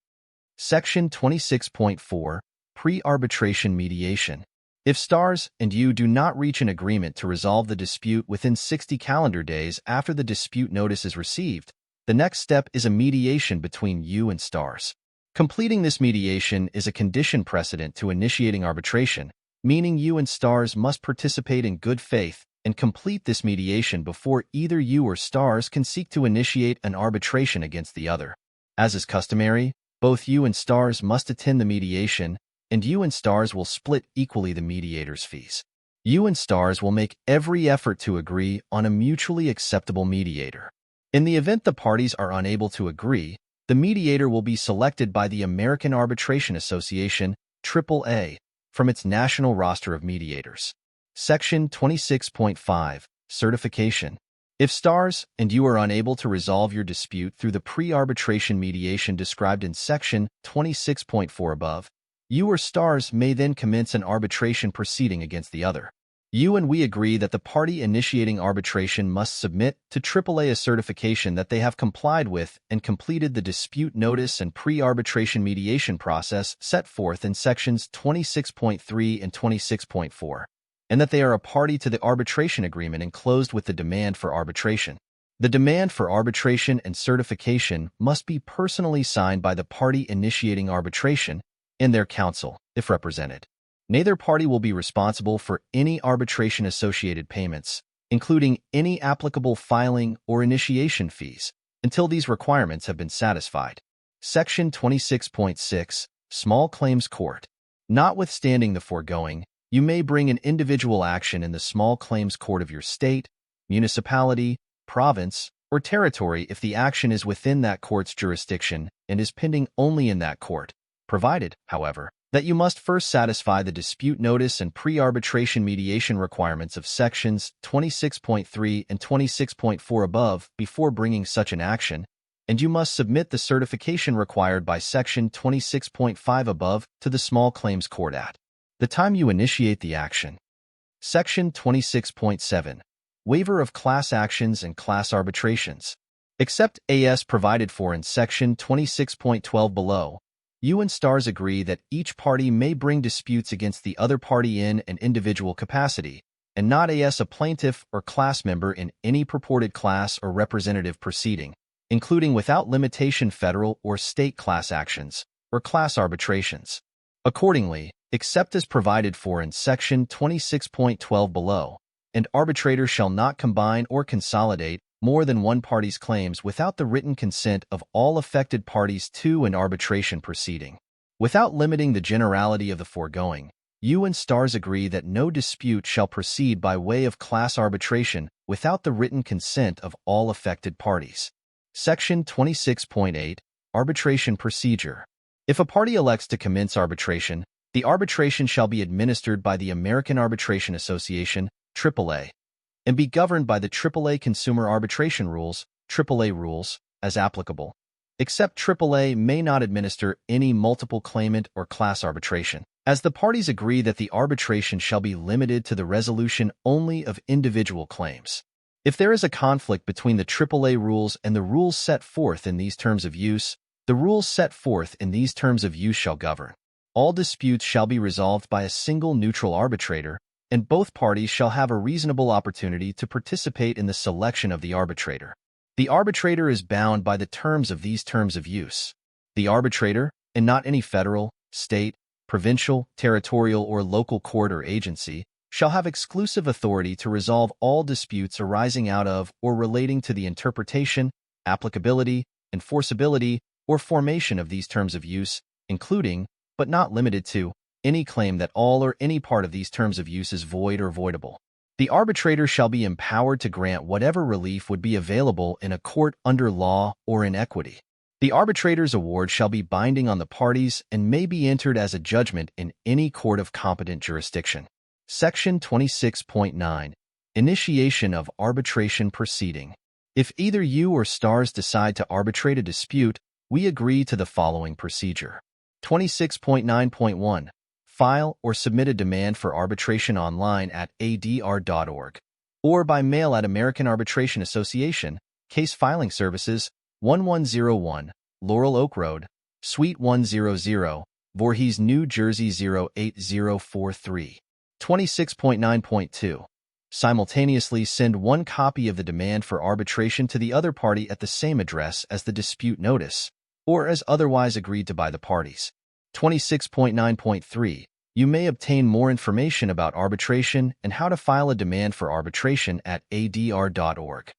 Section 26.4, Pre-Arbitration Mediation. If STARZ and you do not reach an agreement to resolve the dispute within 60 calendar days after the dispute notice is received, the next step is a mediation between you and STARZ. Completing this mediation is a condition precedent to initiating arbitration, meaning you and STARZ must participate in good faith and complete this mediation before either you or STARZ can seek to initiate an arbitration against the other. As is customary, both you and STARZ must attend the mediation, and you and STARZ will split equally the mediator's fees. You and STARZ will make every effort to agree on a mutually acceptable mediator. In the event the parties are unable to agree, the mediator will be selected by the American Arbitration Association, AAA, from its national roster of mediators. Section 26.5, Certification. If STARZ and you are unable to resolve your dispute through the pre-arbitration mediation described in Section 26.4 above, you or STARZ may then commence an arbitration proceeding against the other. You and we agree that the party initiating arbitration must submit to AAA a certification that they have complied with and completed the dispute notice and pre-arbitration mediation process set forth in Sections 26.3 and 26.4, and that they are a party to the arbitration agreement enclosed with the demand for arbitration. The demand for arbitration and certification must be personally signed by the party initiating arbitration and their counsel, if represented. Neither party will be responsible for any arbitration-associated payments, including any applicable filing or initiation fees, until these requirements have been satisfied. Section 26.6, Small Claims Court. Notwithstanding the foregoing, you may bring an individual action in the small claims court of your state, municipality, province, or territory if the action is within that court's jurisdiction and is pending only in that court, provided, however, that you must first satisfy the dispute notice and pre-arbitration mediation requirements of Sections 26.3 and 26.4 above before bringing such an action, and you must submit the certification required by Section 26.5 above to the Small Claims Court at the time you initiate the action. Section 26.7. Waiver of class actions and class arbitrations. Except as provided for in Section 26.12 below, you and STARZ agree that each party may bring disputes against the other party in an individual capacity, and not as a plaintiff or class member in any purported class or representative proceeding, including without limitation federal or state class actions or class arbitrations. Accordingly, except as provided for in Section 26.12 below, an arbitrator shall not combine or consolidate more than one party's claims without the written consent of all affected parties to an arbitration proceeding. Without limiting the generality of the foregoing, you and STARZ agree that no dispute shall proceed by way of class arbitration without the written consent of all affected parties. Section 26.8, Arbitration Procedure. If a party elects to commence arbitration, the arbitration shall be administered by the American Arbitration Association, AAA, and be governed by the AAA Consumer Arbitration Rules, AAA rules, as applicable, except AAA may not administer any multiple claimant or class arbitration, as the parties agree that the arbitration shall be limited to the resolution only of individual claims. If there is a conflict between the AAA rules and the rules set forth in these terms of use, the rules set forth in these terms of use shall govern. All disputes shall be resolved by a single neutral arbitrator, and both parties shall have a reasonable opportunity to participate in the selection of the arbitrator. The arbitrator is bound by the terms of these terms of use. The arbitrator, and not any federal, state, provincial, territorial, or local court or agency, shall have exclusive authority to resolve all disputes arising out of or relating to the interpretation, applicability, enforceability, or formation of these terms of use, including, but not limited to, any claim that all or any part of these terms of use is void or voidable. The arbitrator shall be empowered to grant whatever relief would be available in a court under law or in equity. The arbitrator's award shall be binding on the parties and may be entered as a judgment in any court of competent jurisdiction. Section 26.9. Initiation of arbitration proceeding. If either you or STARZ decide to arbitrate a dispute, we agree to the following procedure. 26.9.1. File or submit a demand for arbitration online at adr.org or by mail at American Arbitration Association, Case Filing Services, 1101, Laurel Oak Road, Suite 100, Voorhees, New Jersey 08043. 26.9.2. Simultaneously send one copy of the demand for arbitration to the other party at the same address as the dispute notice, or as otherwise agreed to by the parties. 26.9.3. You may obtain more information about arbitration and how to file a demand for arbitration at adr.org.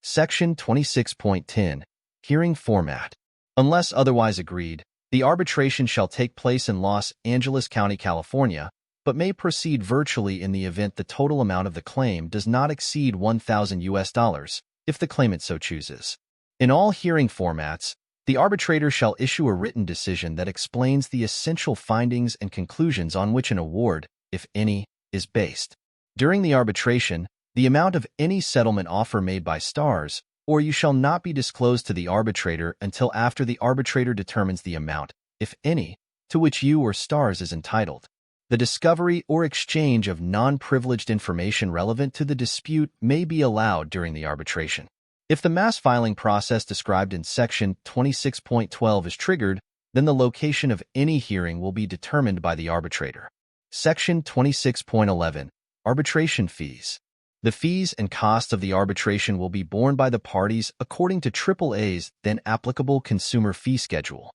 Section 26.10. Hearing format. Unless otherwise agreed, the arbitration shall take place in Los Angeles County, California, but may proceed virtually in the event the total amount of the claim does not exceed $1,000 if the claimant so chooses. In all hearing formats, the arbitrator shall issue a written decision that explains the essential findings and conclusions on which an award, if any, is based. During the arbitration, the amount of any settlement offer made by STARZ, or you shall not be disclosed to the arbitrator until after the arbitrator determines the amount, if any, to which you or STARZ is entitled. The discovery or exchange of non-privileged information relevant to the dispute may be allowed during the arbitration. If the mass filing process described in Section 26.12 is triggered, then the location of any hearing will be determined by the arbitrator. Section 26.11. Arbitration fees. The fees and costs of the arbitration will be borne by the parties according to AAA's then applicable consumer fee schedule.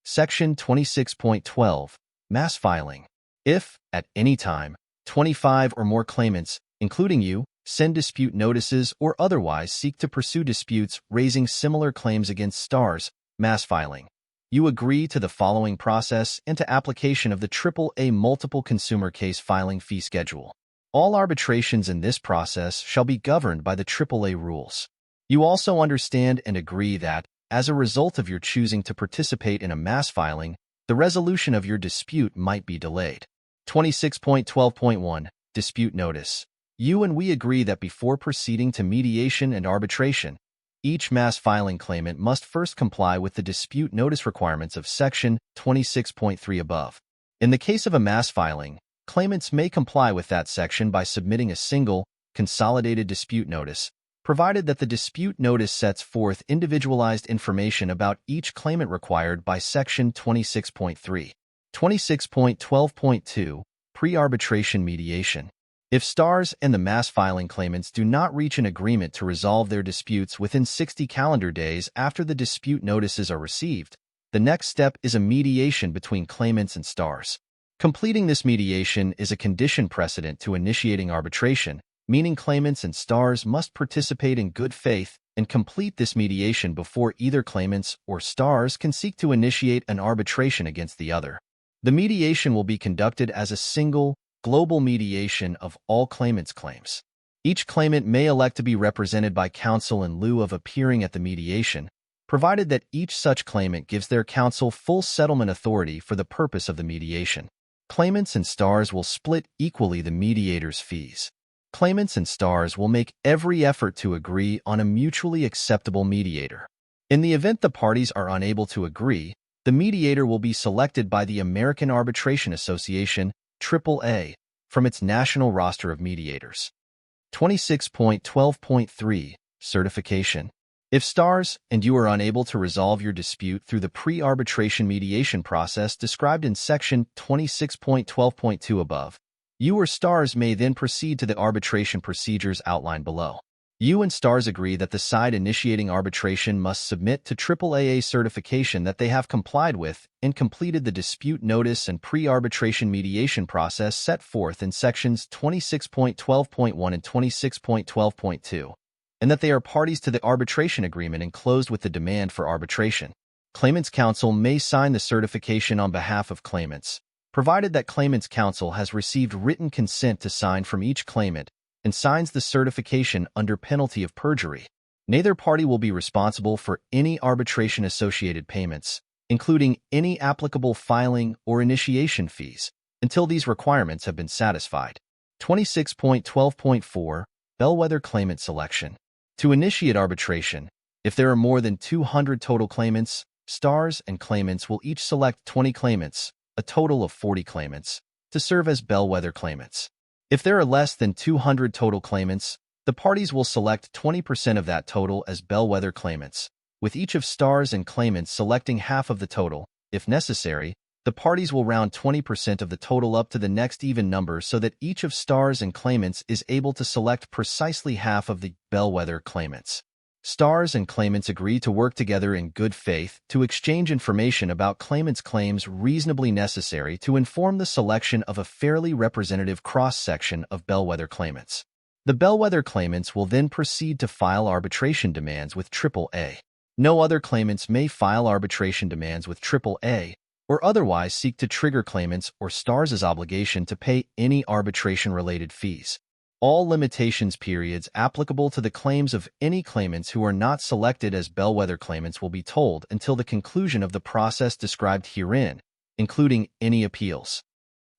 Section 26.12. Mass filing. If, at any time, 25 or more claimants, including you, send dispute notices or otherwise seek to pursue disputes raising similar claims against STARZ, mass filing, you agree to the following process and to application of the AAA multiple consumer case filing fee schedule. All arbitrations in this process shall be governed by the AAA rules. You also understand and agree that, as a result of your choosing to participate in a mass filing, the resolution of your dispute might be delayed. 26.12.1. Dispute notice. You and we agree that before proceeding to mediation and arbitration, each mass filing claimant must first comply with the dispute notice requirements of Section 26.3 above. In the case of a mass filing, claimants may comply with that section by submitting a single, consolidated dispute notice, provided that the dispute notice sets forth individualized information about each claimant required by Section 26.3. 26.12.2. Pre-arbitration mediation. If STARZ and the mass filing claimants do not reach an agreement to resolve their disputes within 60 calendar days after the dispute notices are received, the next step is a mediation between claimants and STARZ. Completing this mediation is a condition precedent to initiating arbitration, meaning claimants and STARZ must participate in good faith and complete this mediation before either claimants or STARZ can seek to initiate an arbitration against the other. The mediation will be conducted as a single, global mediation of all claimants' claims. Each claimant may elect to be represented by counsel in lieu of appearing at the mediation, provided that each such claimant gives their counsel full settlement authority for the purpose of the mediation. Claimants and STARZ will split equally the mediator's fees. Claimants and STARZ will make every effort to agree on a mutually acceptable mediator. In the event the parties are unable to agree, the mediator will be selected by the American Arbitration Association, AAA, from its national roster of mediators. 26.12.3. Certification. If STARZ and you are unable to resolve your dispute through the pre-arbitration mediation process described in Section 26.12.2 above, you or STARZ may then proceed to the arbitration procedures outlined below. You and STARZ agree that the side initiating arbitration must submit to AAA certification that they have complied with and completed the dispute notice and pre-arbitration mediation process set forth in Sections 26.12.1 and 26.12.2, and that they are parties to the arbitration agreement enclosed with the demand for arbitration. Claimants' counsel may sign the certification on behalf of claimants, provided that claimants' counsel has received written consent to sign from each claimant, and signs the certification under penalty of perjury. Neither party will be responsible for any arbitration-associated payments, including any applicable filing or initiation fees, until these requirements have been satisfied. 26.12.4 Bellwether Claimant Selection. To initiate arbitration, if there are more than 200 total claimants, STARZ and claimants will each select 20 claimants, a total of 40 claimants, to serve as bellwether claimants. If there are less than 200 total claimants, the parties will select 20% of that total as bellwether claimants, with each of STARZ and claimants selecting half of the total. If necessary, the parties will round 20% of the total up to the next even number so that each of STARZ and claimants is able to select precisely half of the bellwether claimants. STARZ and claimants agree to work together in good faith to exchange information about claimants' claims reasonably necessary to inform the selection of a fairly representative cross-section of bellwether claimants. The bellwether claimants will then proceed to file arbitration demands with AAA. No other claimants may file arbitration demands with AAA or otherwise seek to trigger claimants or STARZ's obligation to pay any arbitration-related fees. All limitations periods applicable to the claims of any claimants who are not selected as bellwether claimants will be told until the conclusion of the process described herein, including any appeals.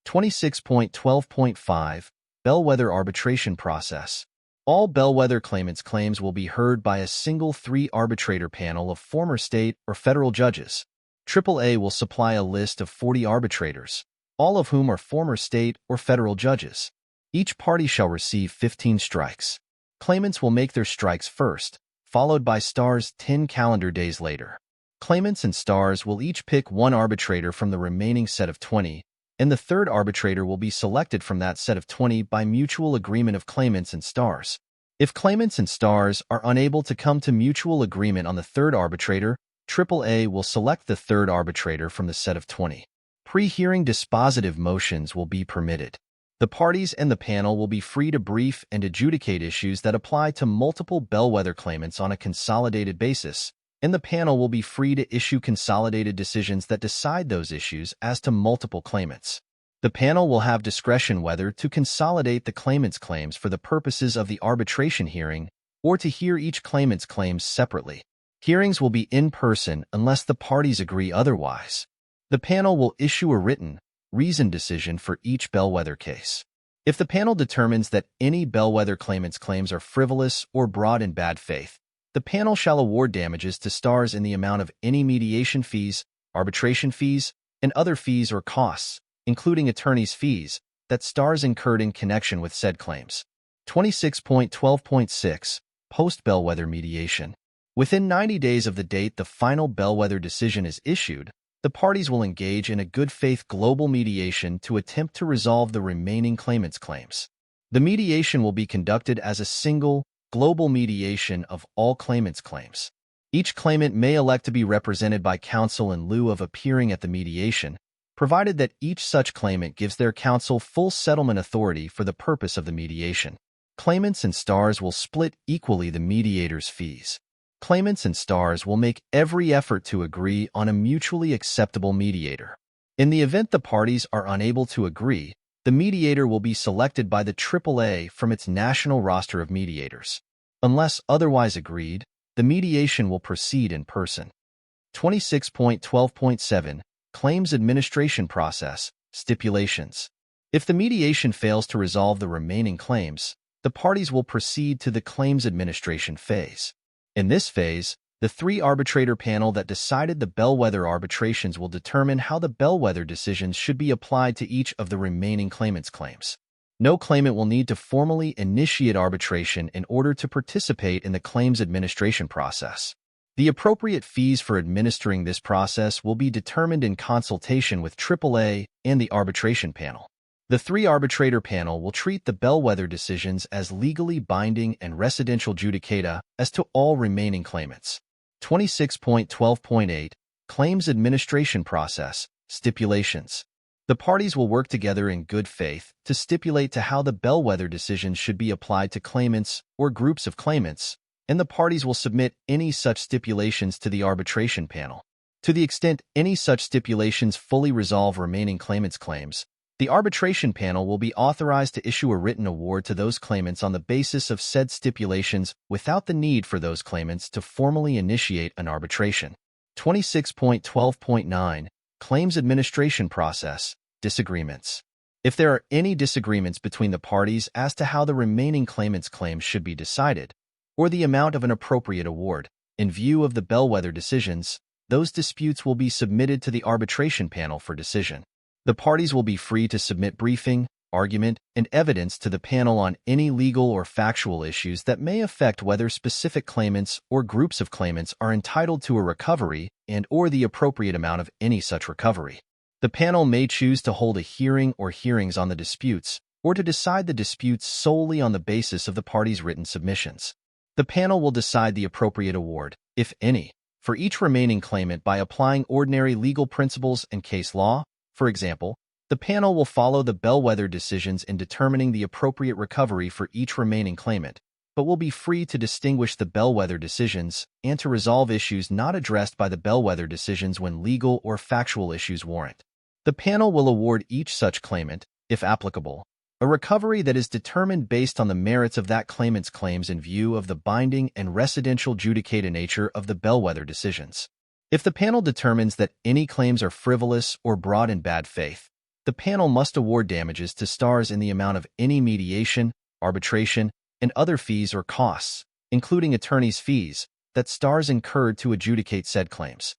26.12.5 Bellwether Arbitration Process. All bellwether claimants' claims will be heard by a single three-arbitrator panel of former state or federal judges. AAA will supply a list of 40 arbitrators, all of whom are former state or federal judges. Each party shall receive 15 strikes. Claimants will make their strikes first, followed by STARZ 10 calendar days later. Claimants and STARZ will each pick one arbitrator from the remaining set of 20, and the third arbitrator will be selected from that set of 20 by mutual agreement of claimants and STARZ. If claimants and STARZ are unable to come to mutual agreement on the third arbitrator, AAA will select the third arbitrator from the set of 20. Pre-hearing dispositive motions will be permitted. The parties and the panel will be free to brief and adjudicate issues that apply to multiple bellwether claimants on a consolidated basis, and the panel will be free to issue consolidated decisions that decide those issues as to multiple claimants. The panel will have discretion whether to consolidate the claimant's claims for the purposes of the arbitration hearing or to hear each claimant's claims separately. Hearings will be in person unless the parties agree otherwise. The panel will issue a written, reasoned decision for each bellwether case. If the panel determines that any bellwether claimant's claims are frivolous or brought in bad faith, the panel shall award damages to STARZ in the amount of any mediation fees, arbitration fees, and other fees or costs, including attorney's fees, that STARZ incurred in connection with said claims. 26.12.6 Post-Bellwether Mediation. Within 90 days of the date the final bellwether decision is issued, the parties will engage in a good-faith global mediation to attempt to resolve the remaining claimants' claims. The mediation will be conducted as a single, global mediation of all claimants' claims. Each claimant may elect to be represented by counsel in lieu of appearing at the mediation, provided that each such claimant gives their counsel full settlement authority for the purpose of the mediation. Claimants and STARZ will split equally the mediator's fees. Claimants and STARZ will make every effort to agree on a mutually acceptable mediator. In the event the parties are unable to agree, the mediator will be selected by the AAA from its national roster of mediators. Unless otherwise agreed, the mediation will proceed in person. 26.12.7 Claims Administration Process, Stipulations. If the mediation fails to resolve the remaining claims, the parties will proceed to the claims administration phase. In this phase, the three-arbitrator panel that decided the bellwether arbitrations will determine how the bellwether decisions should be applied to each of the remaining claimants' claims. No claimant will need to formally initiate arbitration in order to participate in the claims administration process. The appropriate fees for administering this process will be determined in consultation with AAA and the arbitration panel. The three-arbitrator panel will treat the bellwether decisions as legally binding and residential judicata as to all remaining claimants. 26.12.8 Claims Administration Process, Stipulations. The parties will work together in good faith to stipulate to how the bellwether decisions should be applied to claimants or groups of claimants, and the parties will submit any such stipulations to the arbitration panel. To the extent any such stipulations fully resolve remaining claimants' claims, The arbitration panel will be authorized to issue a written award to those claimants on the basis of said stipulations without the need for those claimants to formally initiate an arbitration. 26.12.9 Claims Administration Process Disagreements. If there are any disagreements between the parties as to how the remaining claimants' claims should be decided, or the amount of an appropriate award, in view of the bellwether decisions, those disputes will be submitted to the arbitration panel for decision. The parties will be free to submit briefing, argument, and evidence to the panel on any legal or factual issues that may affect whether specific claimants or groups of claimants are entitled to a recovery and/or the appropriate amount of any such recovery. The panel may choose to hold a hearing or hearings on the disputes, or to decide the disputes solely on the basis of the parties' written submissions. The panel will decide the appropriate award, if any, for each remaining claimant by applying ordinary legal principles and case law. For example, the panel will follow the bellwether decisions in determining the appropriate recovery for each remaining claimant, but will be free to distinguish the bellwether decisions and to resolve issues not addressed by the bellwether decisions when legal or factual issues warrant. The panel will award each such claimant, if applicable, a recovery that is determined based on the merits of that claimant's claims in view of the binding and residential judicata nature of the bellwether decisions. If the panel determines that any claims are frivolous or brought in bad faith, the panel must award damages to STARZ in the amount of any mediation, arbitration, and other fees or costs, including attorney's fees, that STARZ incurred to adjudicate said claims.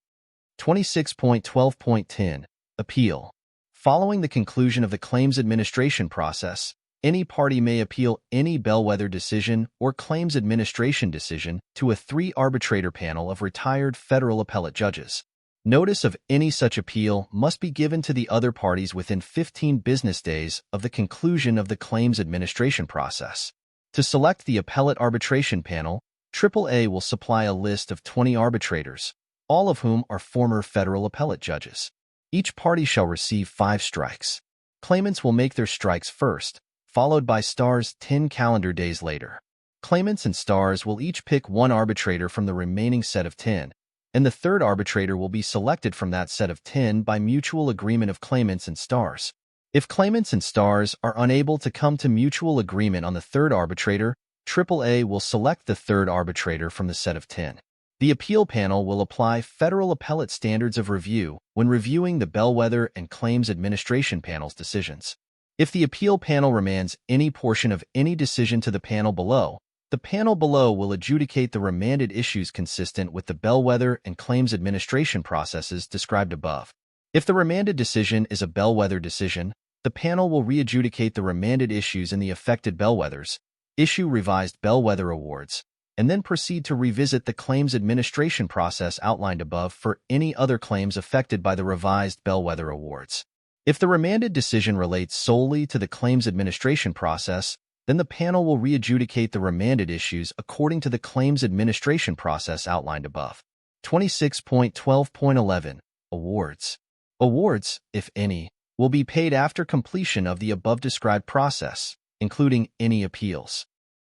26.12.10 Appeal. Following the conclusion of the claims administration process, any party may appeal any bellwether decision or claims administration decision to a 3-arbitrator panel of retired federal appellate judges. Notice of any such appeal must be given to the other parties within 15 business days of the conclusion of the claims administration process. To select the appellate arbitration panel, AAA will supply a list of 20 arbitrators, all of whom are former federal appellate judges. Each party shall receive 5 strikes. Claimants will make their strikes first, followed by STARZ 10 calendar days later. Claimants and STARZ will each pick 1 arbitrator from the remaining set of 10, and the 3rd arbitrator will be selected from that set of 10 by mutual agreement of claimants and STARZ. If claimants and STARZ are unable to come to mutual agreement on the 3rd arbitrator, AAA will select the 3rd arbitrator from the set of 10. The appeal panel will apply federal appellate standards of review when reviewing the bellwether and claims administration panel's decisions. If the appeal panel remands any portion of any decision to the panel below, the panel below will adjudicate the remanded issues consistent with the bellwether and claims administration processes described above. If the remanded decision is a bellwether decision, the panel will re-adjudicate the remanded issues in the affected bellwethers, issue revised bellwether awards, and then proceed to revisit the claims administration process outlined above for any other claims affected by the revised bellwether awards. If the remanded decision relates solely to the claims administration process, then the panel will re-adjudicate the remanded issues according to the claims administration process outlined above. 26.12.11 Awards. Awards, if any, will be paid after completion of the above-described process, including any appeals.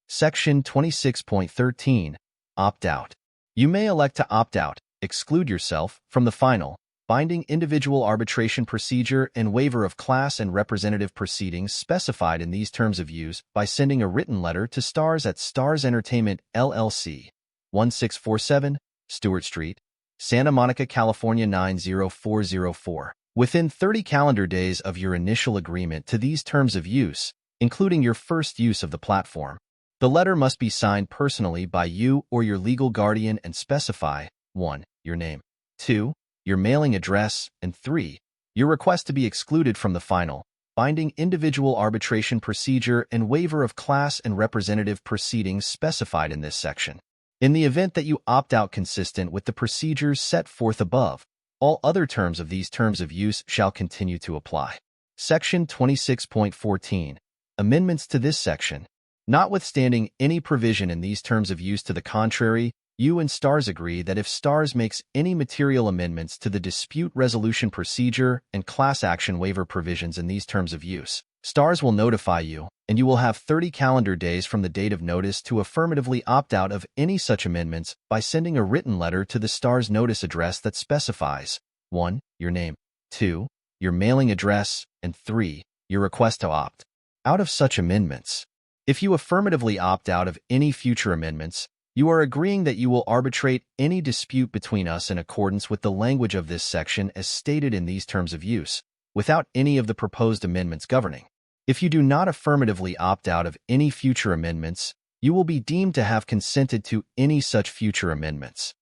Section 26.13 Opt-out. You may elect to opt out, exclude yourself from the final, binding individual arbitration procedure and waiver of class and representative proceedings specified in these terms of use by sending a written letter to STARZ at STARZ Entertainment, LLC, 1647 Stewart Street, Santa Monica, California 90404, within 30 calendar days of your initial agreement to these terms of use, including your first use of the platform. The letter must be signed personally by you or your legal guardian and specify 1. Your name, 2. Your mailing address, and 3. Your request to be excluded from the final, binding individual arbitration procedure and waiver of class and representative proceedings specified in this section. In the event that you opt out consistent with the procedures set forth above, all other terms of these terms of use shall continue to apply. Section 26.14 Amendments to this section. Notwithstanding any provision in these terms of use to the contrary, you and STARZ agree that if STARZ makes any material amendments to the dispute resolution procedure and class action waiver provisions in these terms of use, STARZ will notify you, and you will have 30 calendar days from the date of notice to affirmatively opt out of any such amendments by sending a written letter to the STARZ notice address that specifies 1. Your name, 2. Your mailing address, and 3. your request to opt out of such amendments. If you affirmatively opt out of any future amendments, you are agreeing that you will arbitrate any dispute between us in accordance with the language of this section as stated in these terms of use, without any of the proposed amendments governing. If you do not affirmatively opt out of any future amendments, you will be deemed to have consented to any such future amendments.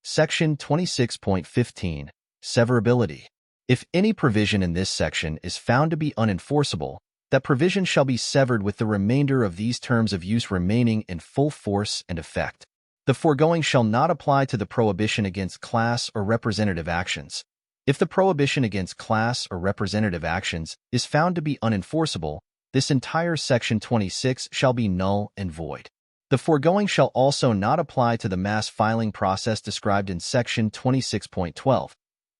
Section 26.15. Severability. If any provision in this section is found to be unenforceable, that provision shall be severed with the remainder of these terms of use remaining in full force and effect. The foregoing shall not apply to the prohibition against class or representative actions. If the prohibition against class or representative actions is found to be unenforceable, this entire Section 26 shall be null and void. The foregoing shall also not apply to the mass filing process described in Section 26.12.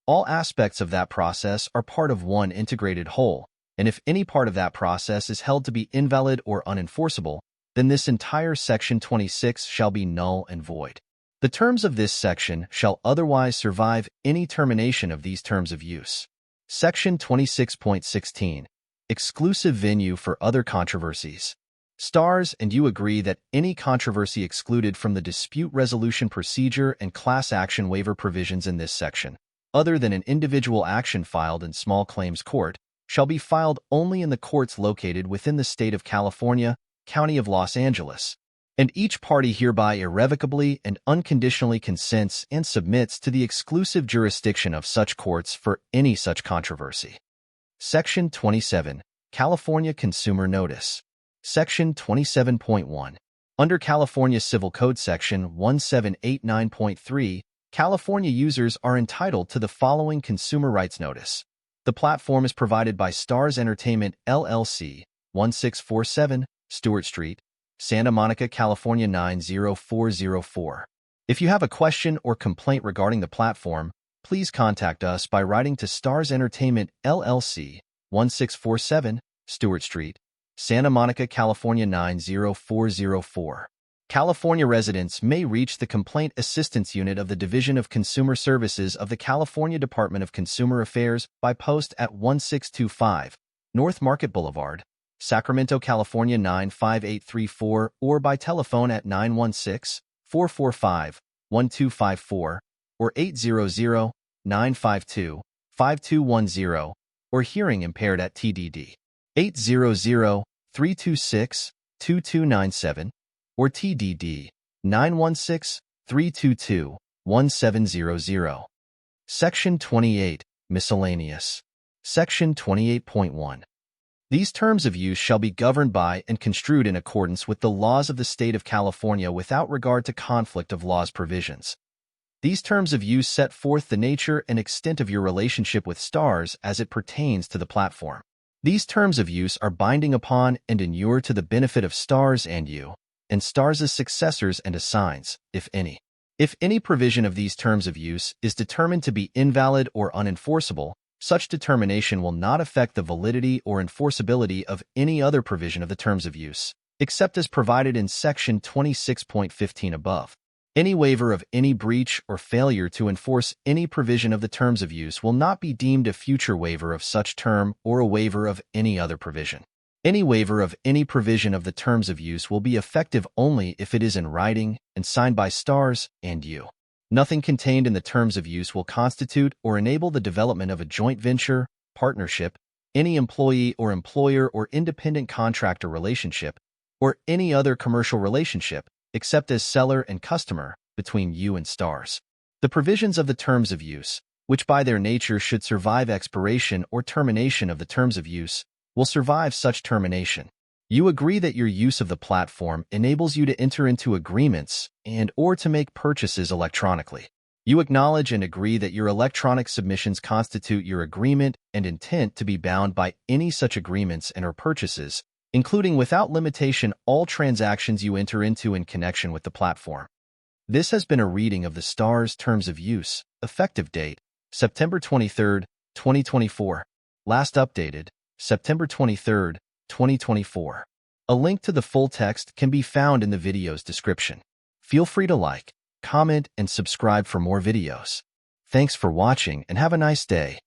All aspects of that process are part of one integrated whole, and if any part of that process is held to be invalid or unenforceable, then this entire Section 26 shall be null and void. The terms of this section shall otherwise survive any termination of these terms of use. Section 26.16. Exclusive venue for other controversies. STARZ and you agree that any controversy excluded from the dispute resolution procedure and class action waiver provisions in this section, other than an individual action filed in small claims court, shall be filed only in the courts located within the state of California, County of Los Angeles, and each party hereby irrevocably and unconditionally consents and submits to the exclusive jurisdiction of such courts for any such controversy. Section 27. California Consumer Notice. Section 27.1. Under California Civil Code Section 1789.3, California users are entitled to the following consumer rights notice. The platform is provided by STARZ Entertainment, LLC, 1647 Stewart Street, Santa Monica, California 90404. If you have a question or complaint regarding the platform, please contact us by writing to STARZ Entertainment, LLC, 1647 Stewart Street, Santa Monica, California 90404. California residents may reach the Complaint Assistance Unit of the Division of Consumer Services of the California Department of Consumer Affairs by post at 1625 North Market Boulevard, Sacramento, California 95834, or by telephone at 916-445-1254 or 800-952-5210, or hearing impaired at TDD 800-326-2297 or TDD 916-322-1700. Section 28. Miscellaneous. Section 28.1. These terms of use shall be governed by and construed in accordance with the laws of the state of California without regard to conflict of laws provisions. These terms of use set forth the nature and extent of your relationship with STARZ as it pertains to the platform. These terms of use are binding upon and inure to the benefit of STARZ and you, and STARZ's successors and assigns, if any. If any provision of these terms of use is determined to be invalid or unenforceable, such determination will not affect the validity or enforceability of any other provision of the terms of use, except as provided in Section 26.15 above. Any waiver of any breach or failure to enforce any provision of the terms of use will not be deemed a future waiver of such term or a waiver of any other provision. Any waiver of any provision of the terms of use will be effective only if it is in writing and signed by STARZ and you. Nothing contained in the terms of use will constitute or enable the development of a joint venture, partnership, any employee or employer or independent contractor relationship, or any other commercial relationship, except as seller and customer, between you and STARZ. The provisions of the terms of use, which by their nature should survive expiration or termination of the terms of use, will survive such termination. You agree that your use of the platform enables you to enter into agreements and/or to make purchases electronically. You acknowledge and agree that your electronic submissions constitute your agreement and intent to be bound by any such agreements and/or purchases, including without limitation all transactions you enter into in connection with the platform. This has been a reading of the STARZ Terms of Use, effective date, September 23, 2024. Last updated, September 23, 2024. A link to the full text can be found in the video's description. Feel free to like, comment, and subscribe for more videos. Thanks for watching and have a nice day.